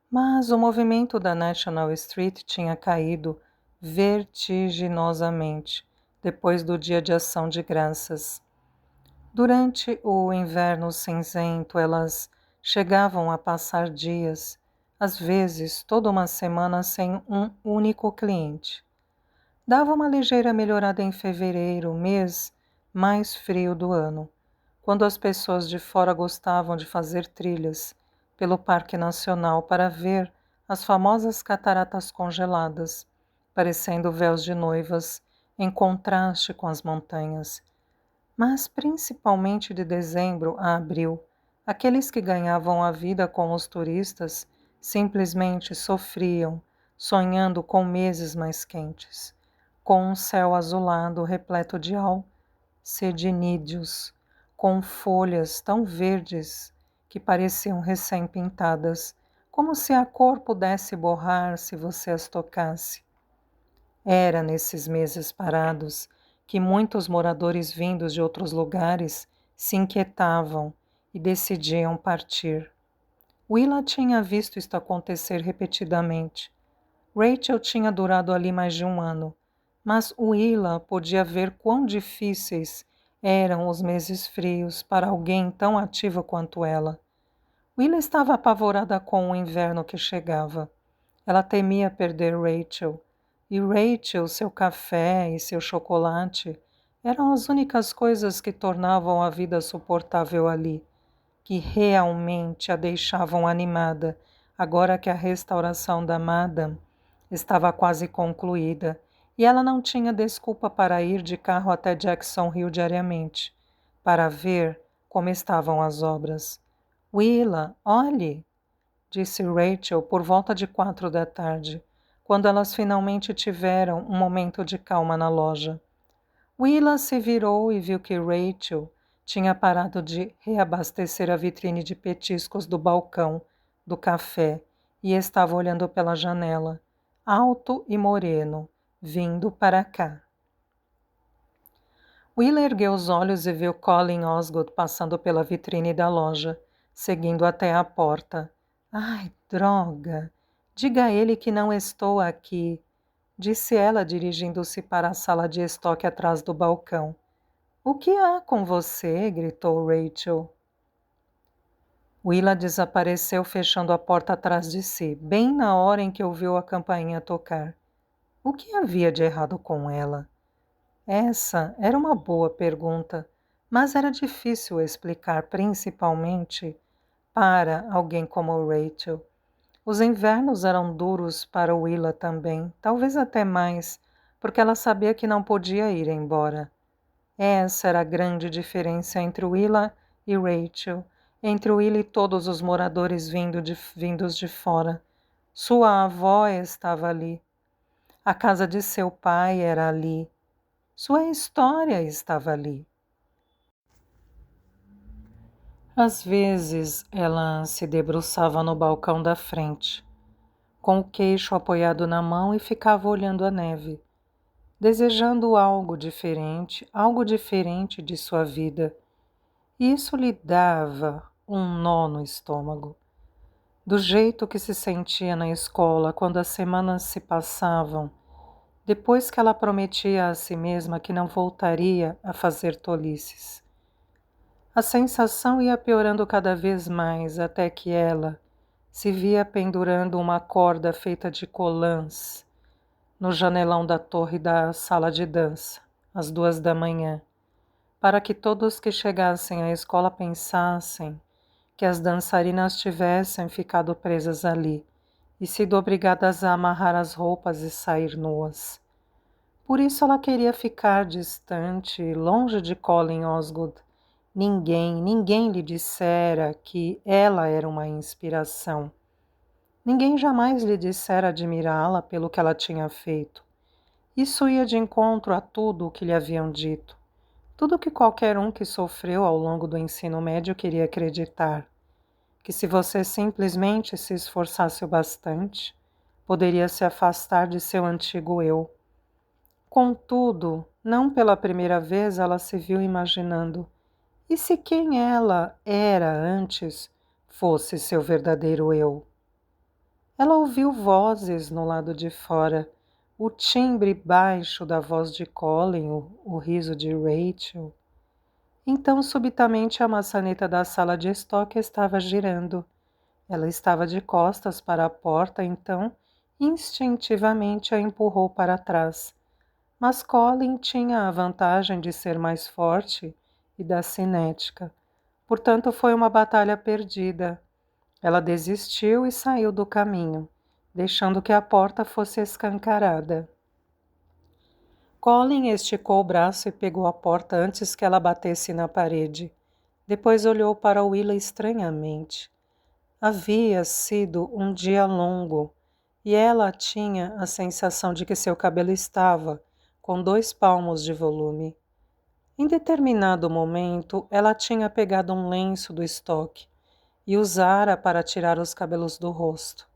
Mas o movimento da National Street tinha caído vertiginosamente depois do Dia de Ação de Graças. Durante o inverno cinzento, elas chegavam a passar dias, às vezes toda uma semana, sem um único cliente. Dava uma ligeira melhorada em fevereiro, mês mais frio do ano, quando as pessoas de fora gostavam de fazer trilhas pelo Parque Nacional para ver as famosas cataratas congeladas, parecendo véus de noivas em contraste com as montanhas. Mas principalmente de dezembro a abril, aqueles que ganhavam a vida com os turistas simplesmente sofriam, sonhando com meses mais quentes, com um céu azulado repleto de alcedinídeos, com folhas tão verdes que pareciam recém-pintadas, como se a cor pudesse borrar se você as tocasse. Era nesses meses parados que muitos moradores vindos de outros lugares se inquietavam e decidiam partir. Willa tinha visto isto acontecer repetidamente. Rachel tinha durado ali mais de um ano, mas Willa podia ver quão difíceis eram os meses frios para alguém tão ativa quanto ela. Willa estava apavorada com o inverno que chegava. Ela temia perder Rachel, e Rachel, seu café e seu chocolate eram as únicas coisas que tornavam a vida suportável ali, que realmente a deixavam animada, agora que a restauração da Madame estava quase concluída, e ela não tinha desculpa para ir de carro até Jackson Hill diariamente, para ver como estavam as obras. Willa, olhe! Disse Rachel por volta de 4 da tarde, quando elas finalmente tiveram um momento de calma na loja. Willa se virou e viu que Rachel tinha parado de reabastecer a vitrine de petiscos do balcão do café e estava olhando pela janela, alto e moreno, vindo para cá. Willa ergueu os olhos e viu Colin Osgood passando pela vitrine da loja, seguindo até a porta. Ai, droga! Diga a ele que não estou aqui, disse ela, dirigindo-se para a sala de estoque atrás do balcão. O que há com você? Gritou Rachel. Willa desapareceu, fechando a porta atrás de si, bem na hora em que ouviu a campainha tocar. O que havia de errado com ela? Essa era uma boa pergunta, mas era difícil explicar, principalmente para alguém como Rachel. Os invernos eram duros para Willa também, talvez até mais, porque ela sabia que não podia ir embora. Essa era a grande diferença entre Willa e Rachel, entre Willa e todos os moradores vindos de fora. Sua avó estava ali. A casa de seu pai era ali. Sua história estava ali. Às vezes, ela se debruçava no balcão da frente, com o queixo apoiado na mão e ficava olhando a neve, desejando algo diferente de sua vida. E isso lhe dava um nó no estômago. Do jeito que se sentia na escola quando as semanas se passavam, depois que ela prometia a si mesma que não voltaria a fazer tolices. A sensação ia piorando cada vez mais até que ela se via pendurando uma corda feita de colãs no janelão da torre da sala de dança, às 2 da manhã, para que todos que chegassem à escola pensassem que as dançarinas tivessem ficado presas ali e sido obrigadas a amarrar as roupas e sair nuas. Por isso ela queria ficar distante, longe de Colin Osgood, Ninguém lhe dissera que ela era uma inspiração. Ninguém jamais lhe dissera admirá-la pelo que ela tinha feito. Isso ia de encontro a tudo o que lhe haviam dito. Tudo que qualquer um que sofreu ao longo do ensino médio queria acreditar. Que se você simplesmente se esforçasse o bastante, poderia se afastar de seu antigo eu. Contudo, não pela primeira vez ela se viu imaginando: e se quem ela era antes fosse seu verdadeiro eu? Ela ouviu vozes no lado de fora, o timbre baixo da voz de Colin, o riso de Rachel. Então, subitamente, a maçaneta da sala de estoque estava girando. Ela estava de costas para a porta, então, instintivamente a empurrou para trás. Mas Colin tinha a vantagem de ser mais forte e da cinética. Portanto, foi uma batalha perdida. Ela desistiu e saiu do caminho, deixando que a porta fosse escancarada. Colin esticou o braço e pegou a porta antes que ela batesse na parede. Depois olhou para Willa estranhamente. Havia sido um dia longo e ela tinha a sensação de que seu cabelo estava com 2 palmos de volume. Em determinado momento, ela tinha pegado um lenço do estoque e usara para tirar os cabelos do rosto.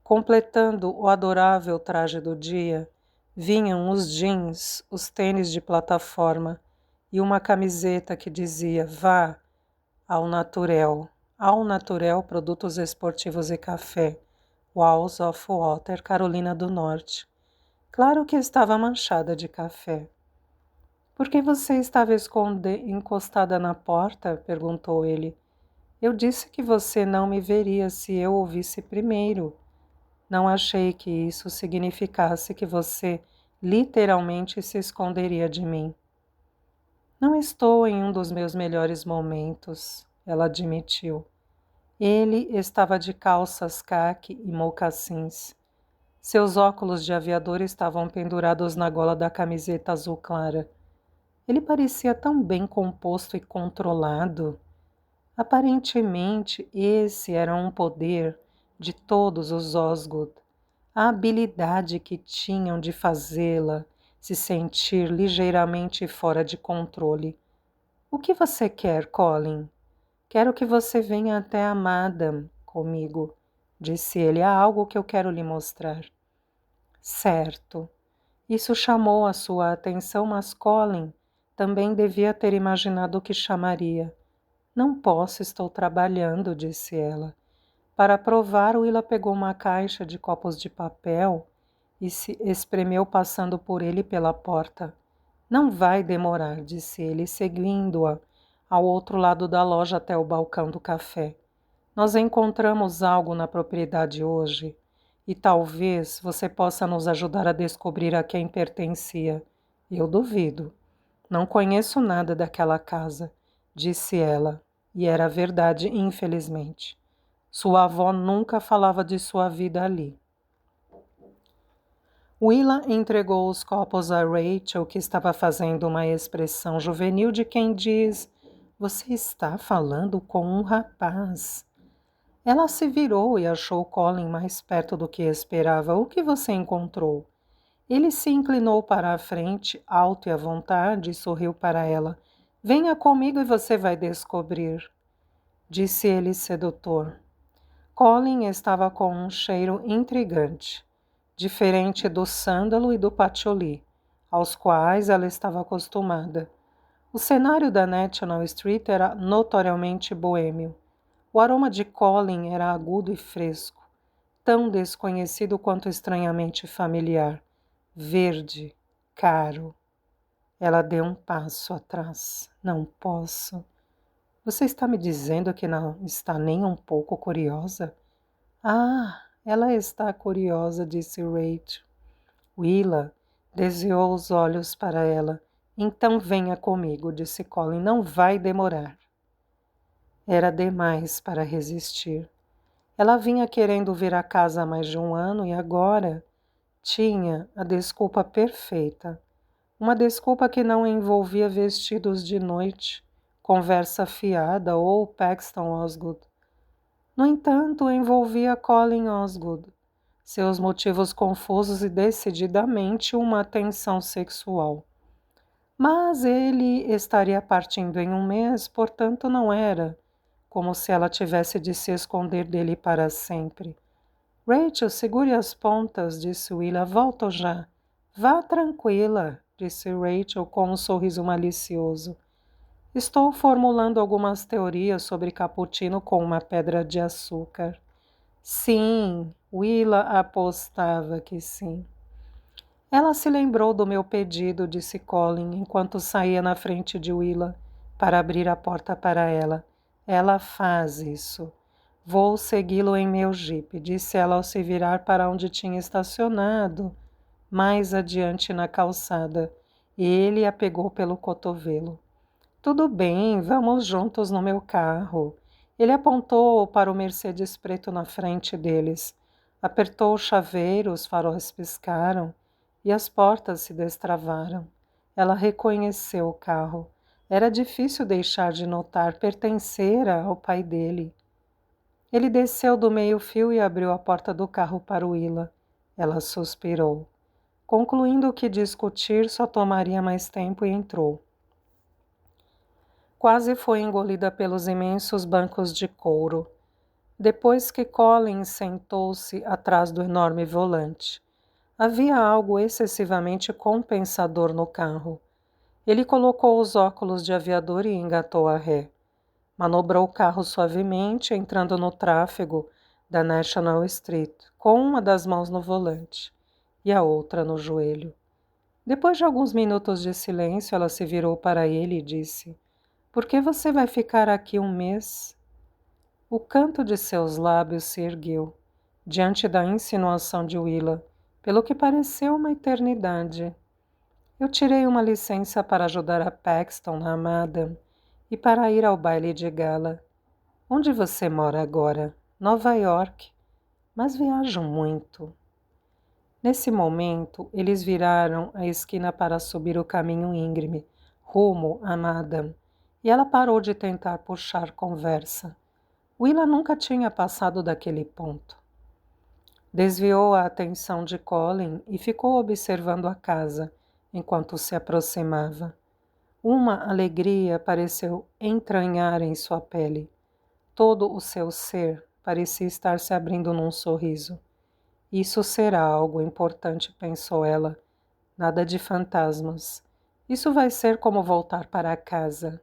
Completando o adorável traje do dia, vinham os jeans, os tênis de plataforma e uma camiseta que dizia: vá ao Naturel Produtos Esportivos e Café, Walls of Water, Carolina do Norte. Claro que estava manchada de café. Por que você estava encostada na porta? Perguntou ele. Eu disse que você não me veria se eu ouvisse primeiro. Não achei que isso significasse que você literalmente se esconderia de mim. Não estou em um dos meus melhores momentos, ela admitiu. Ele estava de calças caque e mocassins. Seus óculos de aviador estavam pendurados na gola da camiseta azul clara. Ele parecia tão bem composto e controlado. Aparentemente, esse era um poder de todos os Osgood, a habilidade que tinham de fazê-la se sentir ligeiramente fora de controle. O que você quer, Colin? Quero que você venha até a Madame comigo, disse ele. Há algo que eu quero lhe mostrar. Certo. Isso chamou a sua atenção, mas Colin também devia ter imaginado o que chamaria. Não posso, estou trabalhando, disse ela. Para provar, Willa pegou uma caixa de copos de papel e se espremeu passando por ele pela porta. Não vai demorar, disse ele, seguindo-a ao outro lado da loja até o balcão do café. Nós encontramos algo na propriedade hoje e talvez você possa nos ajudar a descobrir a quem pertencia. Eu duvido. Não conheço nada daquela casa, disse ela, e era verdade, infelizmente. Sua avó nunca falava de sua vida ali. Willa entregou os copos a Rachel, que estava fazendo uma expressão juvenil de quem diz: você está falando com um rapaz. Ela se virou e achou Colin mais perto do que esperava. O que você encontrou? Ele se inclinou para a frente, alto e à vontade, e sorriu para ela. Venha comigo e você vai descobrir, disse ele sedutor. Colin estava com um cheiro intrigante, diferente do sândalo e do patchouli, aos quais ela estava acostumada. O cenário da National Street era notoriamente boêmio. O aroma de Colin era agudo e fresco, tão desconhecido quanto estranhamente familiar. Verde, caro. Ela deu um passo atrás. Não posso. Você está me dizendo que não está nem um pouco curiosa? Ah, ela está curiosa, disse Rachel. Willa desviou os olhos para ela. Então venha comigo, disse Colin. Não vai demorar. Era demais para resistir. Ela vinha querendo vir à casa há mais de um ano e agora tinha a desculpa perfeita. Uma desculpa que não envolvia vestidos de noite, conversa fiada ou Paxton Osgood. No entanto, envolvia Colin Osgood, seus motivos confusos e decididamente uma tensão sexual. Mas ele estaria partindo em um mês, portanto não era como se ela tivesse de se esconder dele para sempre. Rachel, segure as pontas, disse Willa. Volto já. Vá tranquila, disse Rachel com um sorriso malicioso. Estou formulando algumas teorias sobre cappuccino com uma pedra de açúcar. Sim, Willa apostava que sim. Ela se lembrou do meu pedido, disse Colin, enquanto saía na frente de Willa para abrir a porta para ela. Ela faz isso. Vou segui-lo em meu jipe, disse ela ao se virar para onde tinha estacionado, mais adiante na calçada, e ele a pegou pelo cotovelo. Tudo bem, vamos juntos no meu carro. Ele apontou para o Mercedes preto na frente deles. Apertou o chaveiro, os faróis piscaram e as portas se destravaram. Ela reconheceu o carro. Era difícil deixar de notar, pertencera ao pai dele. Ele desceu do meio-fio e abriu a porta do carro para Willa. Ela suspirou. Concluindo que discutir só tomaria mais tempo, e entrou. Quase foi engolida pelos imensos bancos de couro. Depois que Colin sentou-se atrás do enorme volante. Havia algo excessivamente compensador no carro. Ele colocou os óculos de aviador e engatou a ré. Manobrou o carro suavemente, entrando no tráfego da National Street, com uma das mãos no volante e a outra no joelho. Depois de alguns minutos de silêncio, ela se virou para ele e disse: Por que você vai ficar aqui um mês? O canto de seus lábios se ergueu, diante da insinuação de Willa, pelo que pareceu uma eternidade. Eu tirei uma licença para ajudar a Paxton na Madame e para ir ao baile de gala. Onde você mora agora? Nova York. Mas viajo muito. Nesse momento, eles viraram a esquina para subir o caminho íngreme, rumo a Madame, e ela parou de tentar puxar conversa. Willa nunca tinha passado daquele ponto. Desviou a atenção de Colin e ficou observando a casa enquanto se aproximava. Uma alegria pareceu entranhar em sua pele. Todo o seu ser parecia estar se abrindo num sorriso. Isso será algo importante, pensou ela. Nada de fantasmas. Isso vai ser como voltar para casa.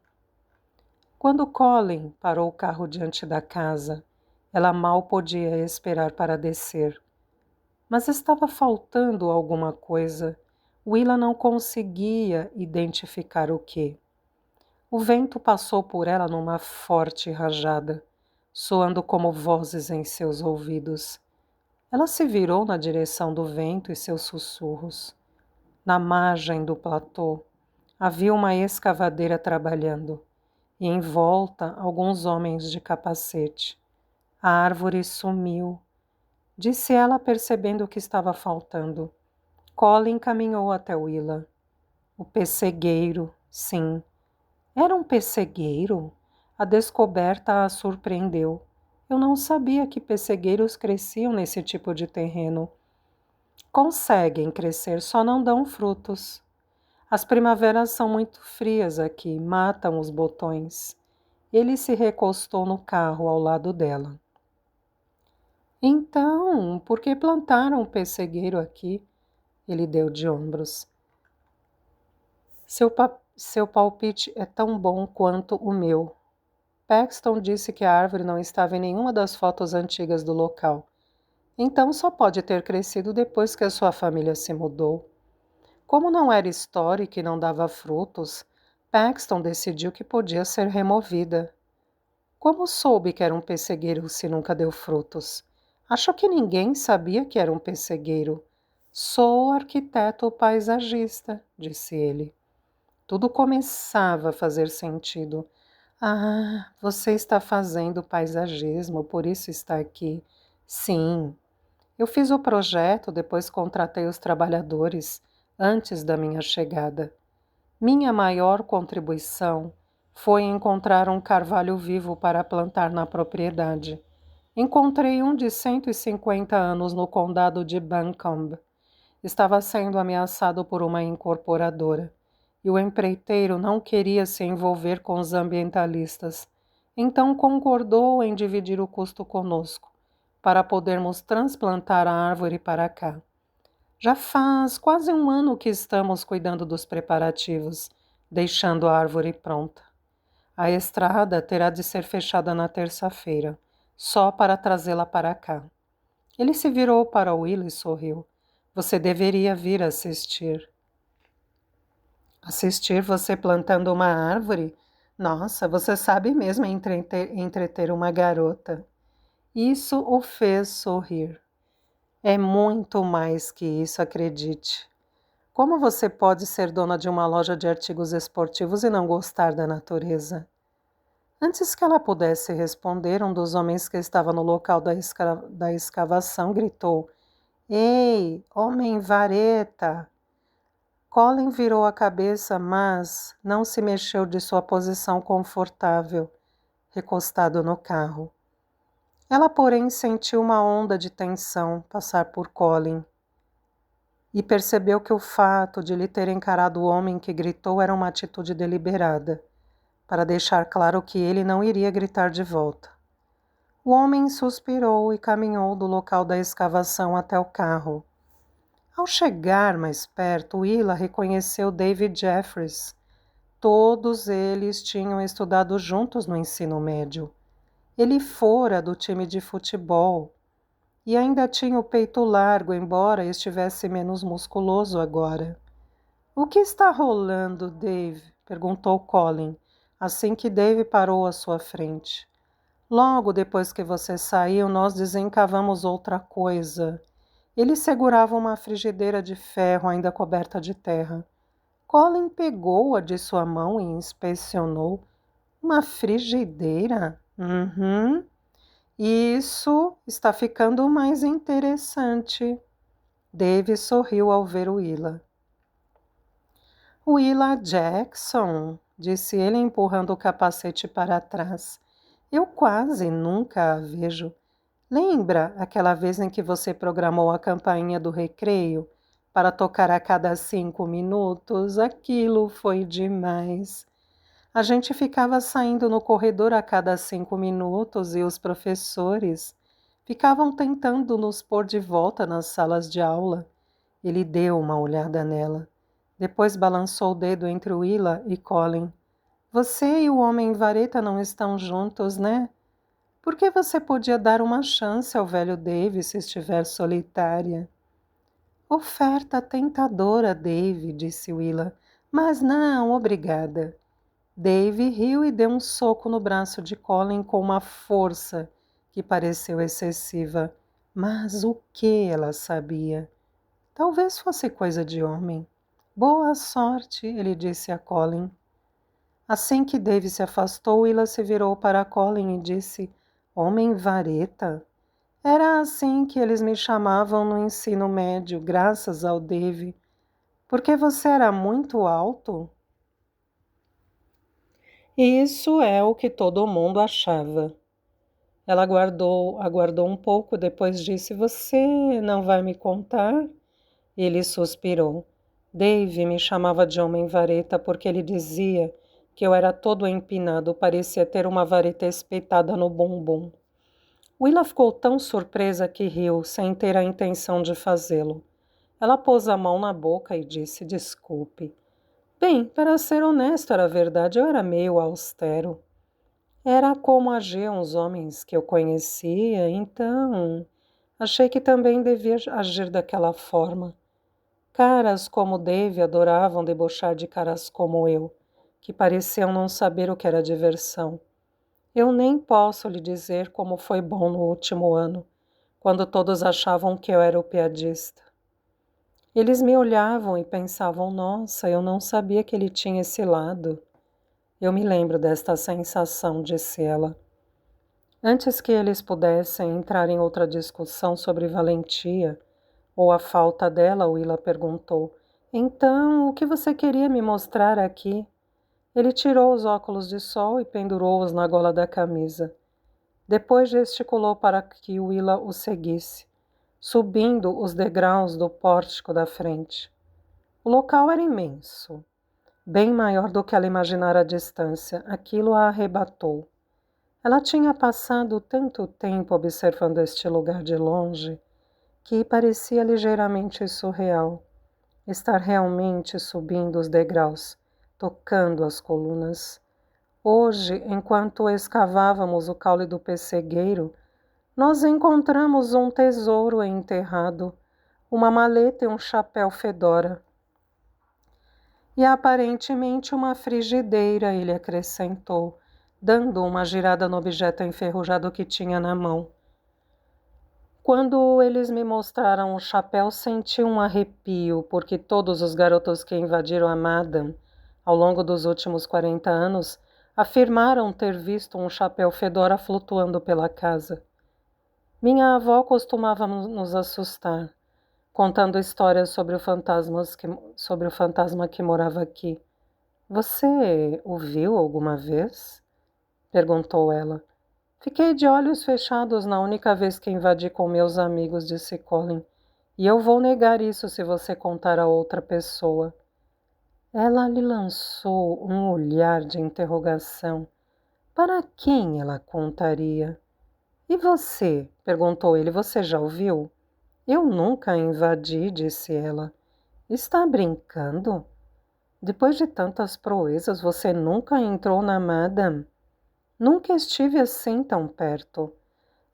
Quando Colin parou o carro diante da casa, ela mal podia esperar para descer. Mas estava faltando alguma coisa. Willa não conseguia identificar o que. O vento passou por ela numa forte rajada, soando como vozes em seus ouvidos. Ela se virou na direção do vento e seus sussurros. Na margem do platô, havia uma escavadeira trabalhando, e em volta alguns homens de capacete. A árvore sumiu, disse ela, percebendo o que estava faltando. Colin caminhou até Willa. O pessegueiro, sim. Era um pessegueiro? A descoberta a surpreendeu. Eu não sabia que pessegueiros cresciam nesse tipo de terreno. Conseguem crescer, só não dão frutos. As primaveras são muito frias aqui, matam os botões. Ele se recostou no carro ao lado dela. Então, por que plantaram um pessegueiro aqui? Ele deu de ombros. Seu palpite é tão bom quanto o meu. Paxton disse que a árvore não estava em nenhuma das fotos antigas do local. Então só pode ter crescido depois que a sua família se mudou. Como não era histórica e não dava frutos, Paxton decidiu que podia ser removida. Como soube que era um pessegueiro se nunca deu frutos? Acho que ninguém sabia que era um pessegueiro. Sou arquiteto paisagista, disse ele. Tudo começava a fazer sentido. Ah, você está fazendo paisagismo, por isso está aqui. Sim, eu fiz o projeto, depois contratei os trabalhadores, antes da minha chegada. Minha maior contribuição foi encontrar um carvalho vivo para plantar na propriedade. Encontrei um de 150 anos no condado de Buncombe. Estava sendo ameaçado por uma incorporadora, e o empreiteiro não queria se envolver com os ambientalistas, então concordou em dividir o custo conosco, para podermos transplantar a árvore para cá. Já faz quase um ano que estamos cuidando dos preparativos, deixando a árvore pronta. A estrada terá de ser fechada na terça-feira, só para trazê-la para cá. Ele se virou para Will e sorriu. Você deveria vir assistir. Assistir você plantando uma árvore? Nossa, você sabe mesmo entreter uma garota. Isso o fez sorrir. É muito mais que isso, acredite. Como você pode ser dona de uma loja de artigos esportivos e não gostar da natureza? Antes que ela pudesse responder, um dos homens que estava no local da escavação gritou: Ei, homem vareta! Colin virou a cabeça, mas não se mexeu de sua posição confortável, recostado no carro. Ela, porém, sentiu uma onda de tensão passar por Colin e percebeu que o fato de lhe ter encarado o homem que gritou era uma atitude deliberada, para deixar claro que ele não iria gritar de volta. O homem suspirou e caminhou do local da escavação até o carro. Ao chegar mais perto, Willa reconheceu David Jeffries. Todos eles tinham estudado juntos no ensino médio. Ele fora do time de futebol e ainda tinha o peito largo, embora estivesse menos musculoso agora. O que está rolando, Dave? Perguntou Colin, assim que Dave parou à sua frente. Logo depois que você saiu, nós desencavamos outra coisa. Ele segurava uma frigideira de ferro ainda coberta de terra. Colin pegou-a de sua mão e inspecionou. Uma frigideira? Uhum. Isso está ficando mais interessante. Dave sorriu ao ver Willa. Willa Jackson, disse ele empurrando o capacete para trás. Eu quase nunca a vejo. Lembra aquela vez em que você programou a campainha do recreio para tocar a cada 5 minutos? Aquilo foi demais. A gente ficava saindo no corredor a cada 5 minutos e os professores ficavam tentando nos pôr de volta nas salas de aula. Ele deu uma olhada nela. Depois balançou o dedo entre Willa e Colin. Você e o homem vareta não estão juntos, né? Por que você podia dar uma chance ao velho Dave se estiver solitária? Oferta tentadora, Dave, disse Willa. Mas não, obrigada. Dave riu e deu um soco no braço de Colin com uma força que pareceu excessiva. Mas o que ela sabia? Talvez fosse coisa de homem. Boa sorte, ele disse a Colin. Assim que Dave se afastou, Willa se virou para Colin e disse: Homem vareta? Era assim que eles me chamavam no ensino médio, graças ao Dave. Porque você era muito alto? Isso é o que todo mundo achava. Ela aguardou um pouco, depois disse: Você não vai me contar? Ele suspirou. Dave me chamava de homem vareta porque ele dizia que eu era todo empinado, parecia ter uma vareta espetada no bumbum. Willa ficou tão surpresa que riu, sem ter a intenção de fazê-lo. Ela pôs a mão na boca e disse: Desculpe. Bem, para ser honesto, era verdade, eu era meio austero. Era como agiam os homens que eu conhecia, então achei que também devia agir daquela forma. Caras como Dave adoravam debochar de caras como eu, que pareciam não saber o que era diversão. Eu nem posso lhe dizer como foi bom no último ano, quando todos achavam que eu era o piadista. Eles me olhavam e pensavam, nossa, eu não sabia que ele tinha esse lado. Eu me lembro desta sensação, disse ela. Antes que eles pudessem entrar em outra discussão sobre valentia, ou a falta dela, Willa perguntou, então, o que você queria me mostrar aqui? Ele tirou os óculos de sol e pendurou-os na gola da camisa. Depois gesticulou para que Willa o seguisse, subindo os degraus do pórtico da frente. O local era imenso, bem maior do que ela imaginara à distância. Aquilo a arrebatou. Ela tinha passado tanto tempo observando este lugar de longe que parecia ligeiramente surreal. Estar realmente subindo os degraus, tocando as colunas. Hoje, enquanto escavávamos o caule do pessegueiro, nós encontramos um tesouro enterrado, uma maleta e um chapéu fedora. E aparentemente uma frigideira, ele acrescentou, dando uma girada no objeto enferrujado que tinha na mão. Quando eles me mostraram o chapéu, senti um arrepio, porque todos os garotos que invadiram a Madame ao longo dos últimos 40 anos afirmaram ter visto um chapéu fedora flutuando pela casa. Minha avó costumava nos assustar, contando histórias sobre o fantasma que morava aqui. Você o viu alguma vez? Perguntou ela. Fiquei de olhos fechados na única vez que invadi com meus amigos, disse Colin, e eu vou negar isso se você contar a outra pessoa. Ela lhe lançou um olhar de interrogação. Para quem ela contaria? E você? Perguntou ele. Você já ouviu? Eu nunca a invadi, disse ela. Está brincando? Depois de tantas proezas, você nunca entrou na Madame? Nunca estive assim tão perto.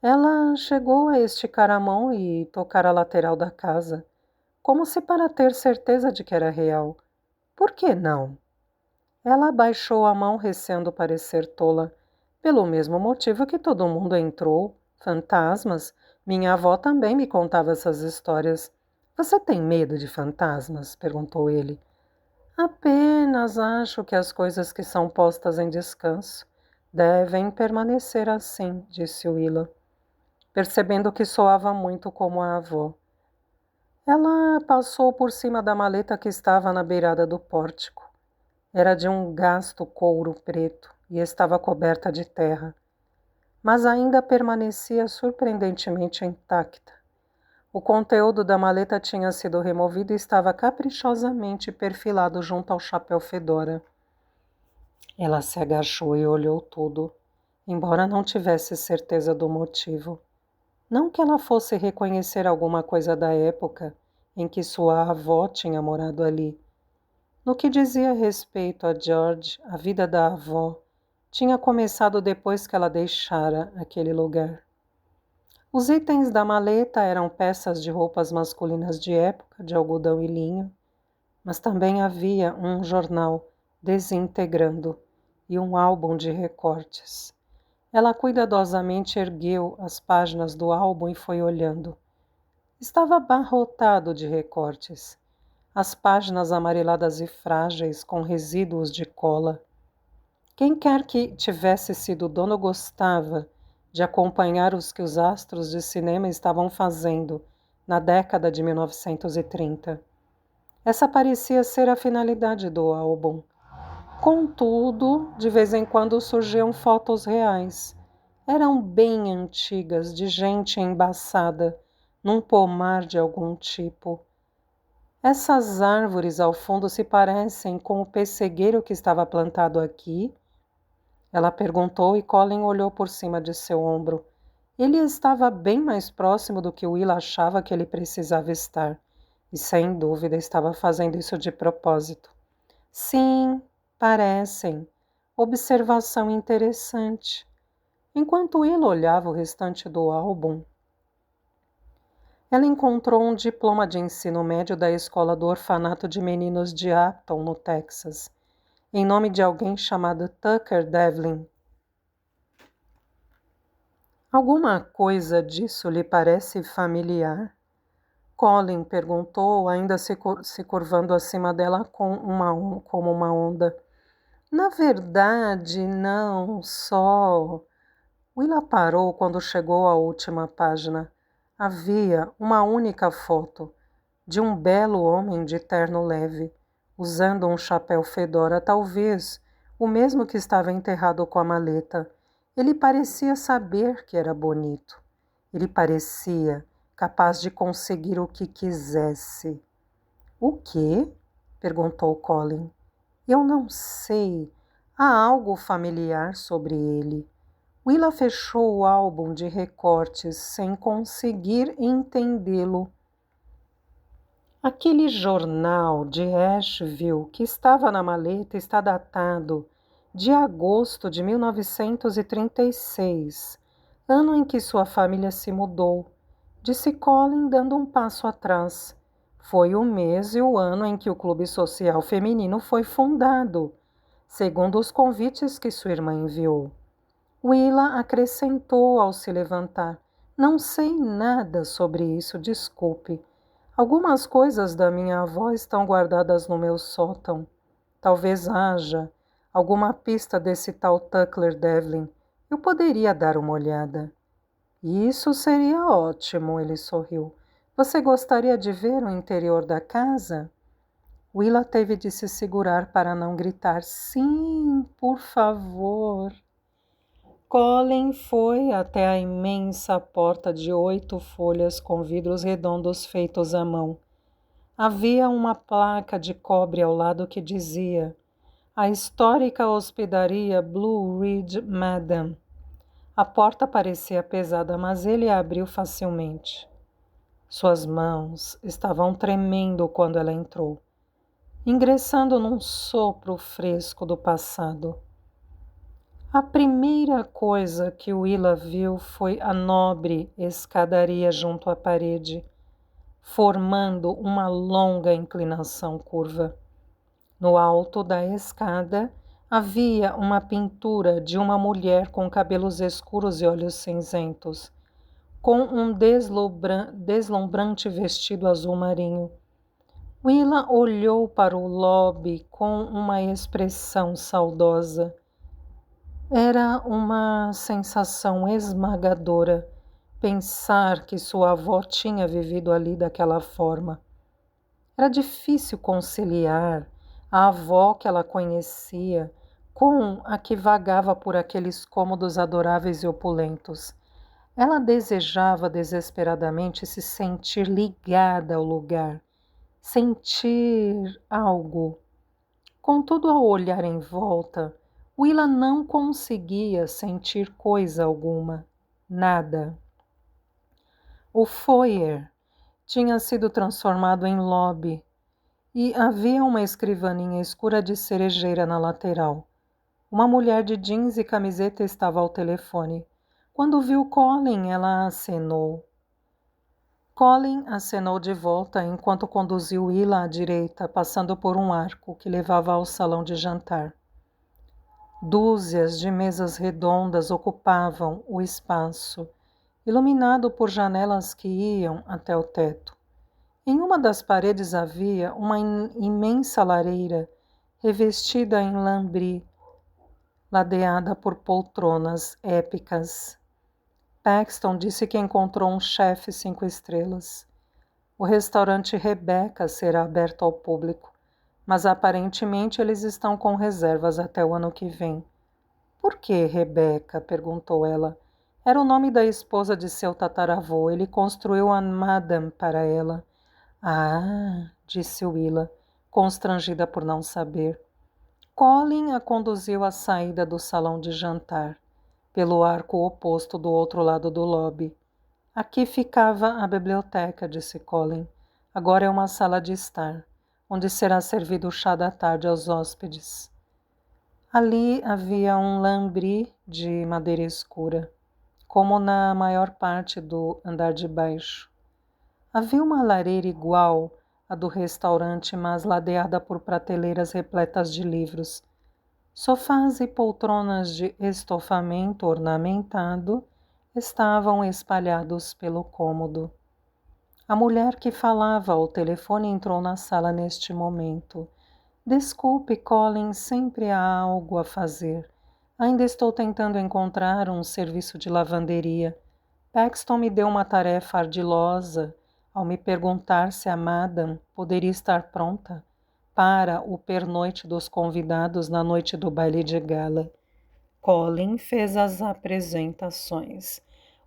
Ela chegou a esticar a mão e tocar a lateral da casa, como se para ter certeza de que era real. Por que não? Ela abaixou a mão, receando parecer tola. Pelo mesmo motivo que todo mundo entrou. Fantasmas. Minha avó também me contava essas histórias. Você tem medo de fantasmas? Perguntou ele. Apenas acho que as coisas que são postas em descanso devem permanecer assim, disse Willa, percebendo que soava muito como a avó. Ela passou por cima da maleta que estava na beirada do pórtico. Era de um gasto couro preto e estava coberta de terra, mas ainda permanecia surpreendentemente intacta. O conteúdo da maleta tinha sido removido e estava caprichosamente perfilado junto ao chapéu fedora. Ela se agachou e olhou tudo, embora não tivesse certeza do motivo. Não que ela fosse reconhecer alguma coisa da época em que sua avó tinha morado ali. No que dizia respeito a George, a vida da avó tinha começado depois que ela deixara aquele lugar. Os itens da maleta eram peças de roupas masculinas de época, de algodão e linho, mas também havia um jornal desintegrando e um álbum de recortes. Ela cuidadosamente ergueu as páginas do álbum e foi olhando. Estava abarrotado de recortes. As páginas amareladas e frágeis, com resíduos de cola. Quem quer que tivesse sido o dono gostava de acompanhar os que os astros de cinema estavam fazendo na década de 1930. Essa parecia ser a finalidade do álbum. Contudo, de vez em quando surgiam fotos reais. Eram bem antigas, de gente embaçada, num pomar de algum tipo. Essas árvores ao fundo se parecem com o pessegueiro que estava plantado aqui? Ela perguntou e Colin olhou por cima de seu ombro. Ele estava bem mais próximo do que Will achava que ele precisava estar, e sem dúvida estava fazendo isso de propósito. Sim, parecem. Observação interessante. Enquanto Will olhava o restante do álbum, ela encontrou um diploma de ensino médio da escola do orfanato de meninos de Upton, no Texas, em nome de alguém chamado Tucker Devlin. Alguma coisa disso lhe parece familiar? Colin perguntou, ainda se curvando acima dela como uma onda. Na verdade, não, só... Willa parou quando chegou à última página. Havia uma única foto de um belo homem de terno leve, usando um chapéu fedora, talvez o mesmo que estava enterrado com a maleta. Ele parecia saber que era bonito. Ele parecia capaz de conseguir o que quisesse. O quê? Perguntou Colin. Eu não sei. Há algo familiar sobre ele. Willa fechou o álbum de recortes sem conseguir entendê-lo. Aquele jornal de Asheville que estava na maleta está datado de agosto de 1936, ano em que sua família se mudou, disse Colin dando um passo atrás. Foi o mês e o ano em que o Clube Social Feminino foi fundado, segundo os convites que sua irmã enviou. Willa acrescentou ao se levantar. Não sei nada sobre isso, desculpe. Algumas coisas da minha avó estão guardadas no meu sótão. Talvez haja alguma pista desse tal Tucker Devlin. Eu poderia dar uma olhada. Isso seria ótimo, ele sorriu. Você gostaria de ver o interior da casa? Willa teve de se segurar para não gritar. Sim, por favor. Colin foi até a imensa porta de 8 folhas com vidros redondos feitos à mão. Havia uma placa de cobre ao lado que dizia: a histórica hospedaria Blue Ridge Madam. A porta parecia pesada, mas ele a abriu facilmente. Suas mãos estavam tremendo quando ela entrou, ingressando num sopro fresco do passado. A primeira coisa que Willa viu foi a nobre escadaria junto à parede, formando uma longa inclinação curva. No alto da escada havia uma pintura de uma mulher com cabelos escuros e olhos cinzentos, com um deslumbrante vestido azul marinho. Willa olhou para o lobby com uma expressão saudosa. Era uma sensação esmagadora pensar que sua avó tinha vivido ali daquela forma. Era difícil conciliar a avó que ela conhecia com a que vagava por aqueles cômodos adoráveis e opulentos. Ela desejava desesperadamente se sentir ligada ao lugar, sentir algo. Contudo, ao olhar em volta, Willa não conseguia sentir coisa alguma, nada. O foyer tinha sido transformado em lobby e havia uma escrivaninha escura de cerejeira na lateral. Uma mulher de jeans e camiseta estava ao telefone. Quando viu Colin, ela acenou. Colin acenou de volta enquanto conduziu Willa à direita, passando por um arco que levava ao salão de jantar. Dúzias de mesas redondas ocupavam o espaço, iluminado por janelas que iam até o teto. Em uma das paredes havia uma imensa lareira, revestida em lambri, ladeada por poltronas épicas. Paxton disse que encontrou um chefe 5 estrelas. O restaurante Rebecca será aberto ao público, mas aparentemente eles estão com reservas até o ano que vem. Por que Rebecca? Perguntou ela. Era o nome da esposa de seu tataravô. Ele construiu a Madame para ela. Ah, disse Willa, constrangida por não saber. Colin a conduziu à saída do salão de jantar, pelo arco oposto do outro lado do lobby. Aqui ficava a biblioteca, disse Colin. Agora é uma sala de estar, onde será servido o chá da tarde aos hóspedes. Ali havia um lambri de madeira escura, como na maior parte do andar de baixo. Havia uma lareira igual à do restaurante, mas ladeada por prateleiras repletas de livros. Sofás e poltronas de estofamento ornamentado estavam espalhados pelo cômodo. A mulher que falava ao telefone entrou na sala neste momento. Desculpe, Colin, sempre há algo a fazer. Ainda estou tentando encontrar um serviço de lavanderia. Paxton me deu uma tarefa ardilosa ao me perguntar se a Madame poderia estar pronta para o pernoite dos convidados na noite do baile de gala. Colin fez as apresentações.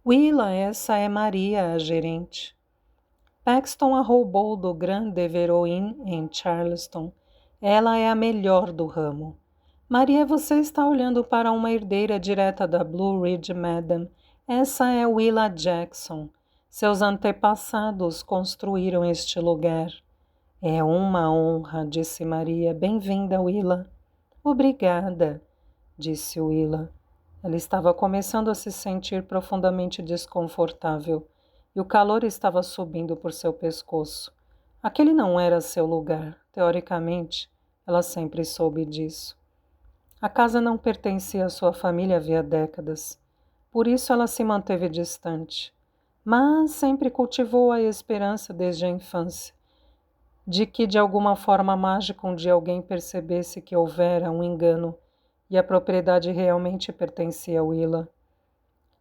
Willa, essa é Maria, a gerente. Paxton a roubou do Grand Devereux Inn em Charleston. Ela é a melhor do ramo. Maria, você está olhando para uma herdeira direta da Blue Ridge, Madam. Essa é Willa Jackson. Seus antepassados construíram este lugar. É uma honra, disse Maria. Bem-vinda, Willa. Obrigada, disse Willa. Ela estava começando a se sentir profundamente desconfortável e o calor estava subindo por seu pescoço. Aquele não era seu lugar. Teoricamente, ela sempre soube disso. A casa não pertencia à sua família havia décadas. Por isso ela se manteve distante. Mas sempre cultivou a esperança desde a infância de que de alguma forma mágica um dia alguém percebesse que houvera um engano e a propriedade realmente pertencia a Willa.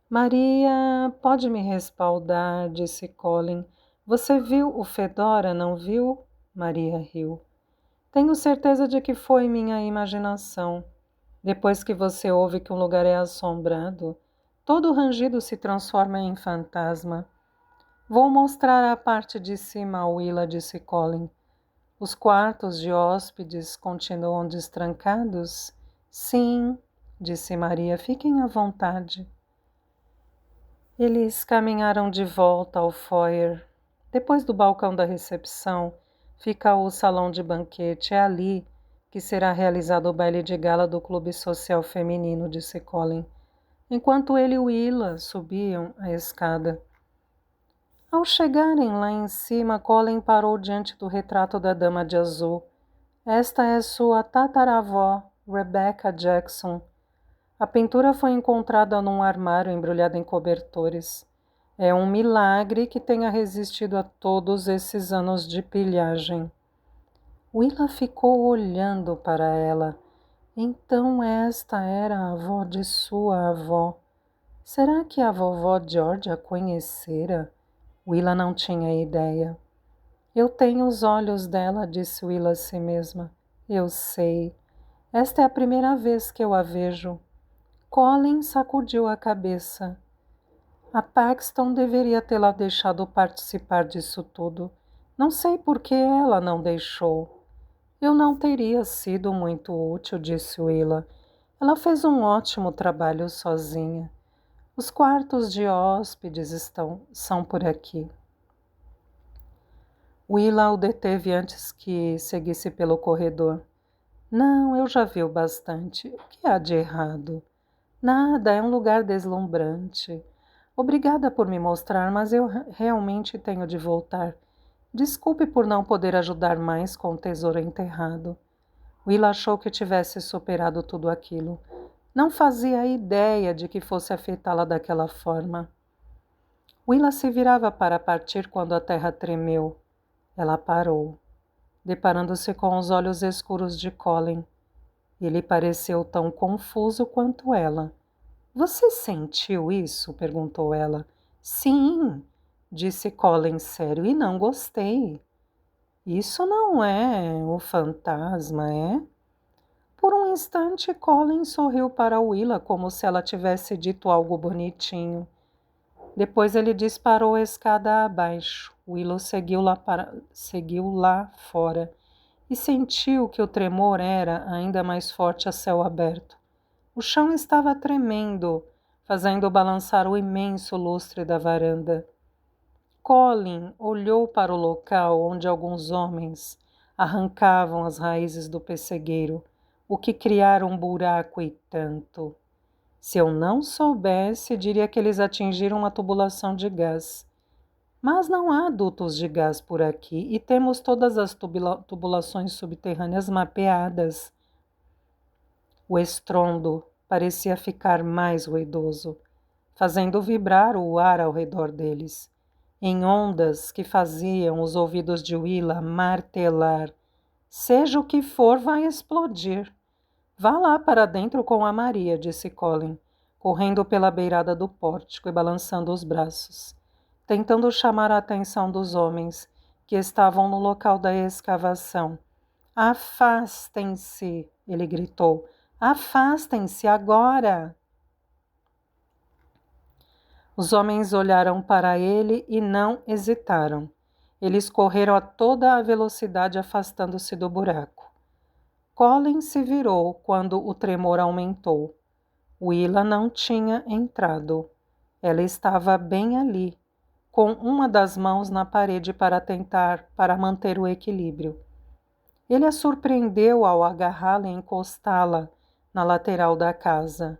Maria, pode me respaldar, disse Colin. Você viu o Fedora, não viu? Maria riu. Tenho certeza de que foi minha imaginação. Depois que você ouve que um lugar é assombrado, todo rangido se transforma em fantasma. Vou mostrar a parte de cima, Willa, disse Colin. Os quartos de hóspedes continuam destrancados? Sim, disse Maria. Fiquem à vontade. Eles caminharam de volta ao foyer. Depois do balcão da recepção, fica o salão de banquete. É ali que será realizado o baile de gala do Clube Social Feminino, disse Colin, enquanto ele e Willa subiam a escada. Ao chegarem lá em cima, Colin parou diante do retrato da dama de azul. Esta é sua tataravó, Rebecca Jackson. A pintura foi encontrada num armário embrulhado em cobertores. É um milagre que tenha resistido a todos esses anos de pilhagem. Willa ficou olhando para ela. Então esta era a avó de sua avó. Será que a vovó George a conhecera? Willa não tinha ideia. Eu tenho os olhos dela, disse Willa a si mesma. Eu sei. Esta é a primeira vez que eu a vejo. Colin sacudiu a cabeça. A Paxton deveria tê-la deixado participar disso tudo. Não sei por que ela não deixou. Eu não teria sido muito útil, disse Willa. Ela fez um ótimo trabalho sozinha. Os quartos de hóspedes são por aqui. Willa o deteve antes que seguisse pelo corredor. Não, eu já vi o bastante. O que há de errado? Nada, é um lugar deslumbrante. Obrigada por me mostrar, mas eu realmente tenho de voltar. Desculpe por não poder ajudar mais com o tesouro enterrado. Willa achou que tivesse superado tudo aquilo. Não fazia ideia de que fosse afetá-la daquela forma. Willa se virava para partir quando a terra tremeu. Ela parou, deparando-se com os olhos escuros de Colin. Ele pareceu tão confuso quanto ela. Você sentiu isso? Perguntou ela. Sim, disse Colin sério, e não gostei. Isso não é o fantasma, é? Por um instante, Colin sorriu para Willa como se ela tivesse dito algo bonitinho. Depois ele disparou a escada abaixo. Willow seguiu lá fora e sentiu que o tremor era ainda mais forte a céu aberto. O chão estava tremendo, fazendo balançar o imenso lustre da varanda. Colin olhou para o local onde alguns homens arrancavam as raízes do pessegueiro, o que criara um buraco e tanto. Se eu não soubesse, diria que eles atingiram uma tubulação de gás. Mas não há dutos de gás por aqui e temos todas as tubulações subterrâneas mapeadas. O estrondo parecia ficar mais ruidoso, fazendo vibrar o ar ao redor deles, em ondas que faziam os ouvidos de Willa martelar. Seja o que for, vai explodir. Vá lá para dentro com a Maria, disse Colin, correndo pela beirada do pórtico e balançando os braços, tentando chamar a atenção dos homens que estavam no local da escavação, Afastem-se, ele gritou. Afastem-se agora! Os homens olharam para ele e não hesitaram. Eles correram a toda a velocidade, afastando-se do buraco. Colin se virou quando o tremor aumentou. Willa não tinha entrado. Ela estava bem ali, com uma das mãos na parede para manter o equilíbrio. Ele a surpreendeu ao agarrá-la e encostá-la na lateral da casa.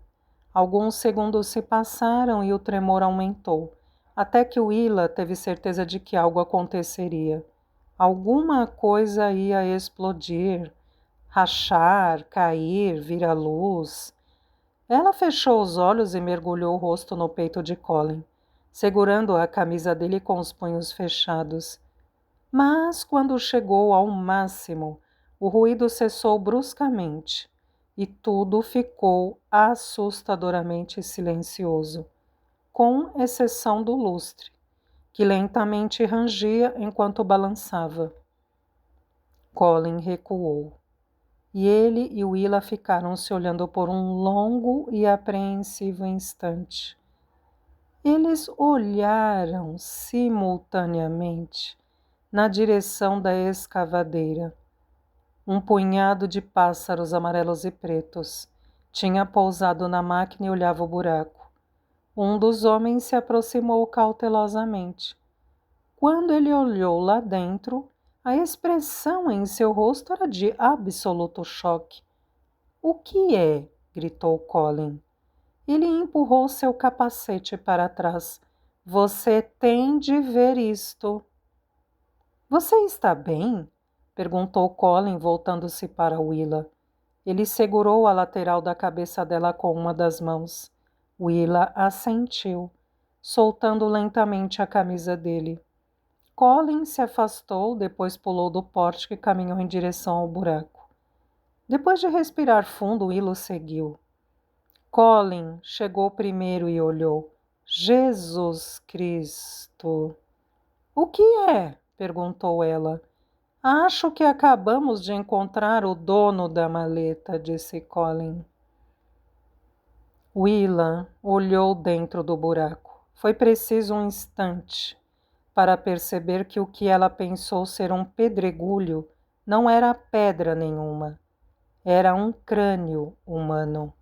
Alguns segundos se passaram e o tremor aumentou, até que Willa teve certeza de que algo aconteceria. Alguma coisa ia explodir, rachar, cair, vir à luz. Ela fechou os olhos e mergulhou o rosto no peito de Colin, segurando a camisa dele com os punhos fechados. Mas, quando chegou ao máximo, o ruído cessou bruscamente e tudo ficou assustadoramente silencioso, com exceção do lustre, que lentamente rangia enquanto balançava. Colin recuou, e ele e Willa ficaram se olhando por um longo e apreensivo instante. Eles olharam simultaneamente na direção da escavadeira. Um punhado de pássaros amarelos e pretos tinha pousado na máquina e olhava o buraco. Um dos homens se aproximou cautelosamente. Quando ele olhou lá dentro, a expressão em seu rosto era de absoluto choque. "O que é?" gritou Colin. Ele empurrou seu capacete para trás. "Você tem de ver isto." "Você está bem?" perguntou Colin, voltando-se para Willa. Ele segurou a lateral da cabeça dela com uma das mãos. Willa assentiu, soltando lentamente a camisa dele. Colin se afastou, depois pulou do pórtico e caminhou em direção ao buraco. Depois de respirar fundo, Willa o seguiu. Colin chegou primeiro e olhou. "Jesus Cristo!" "O que é?" perguntou ela. "Acho que acabamos de encontrar o dono da maleta", disse Colin. Willa olhou dentro do buraco. Foi preciso um instante para perceber que o que ela pensou ser um pedregulho não era pedra nenhuma. Era um crânio humano.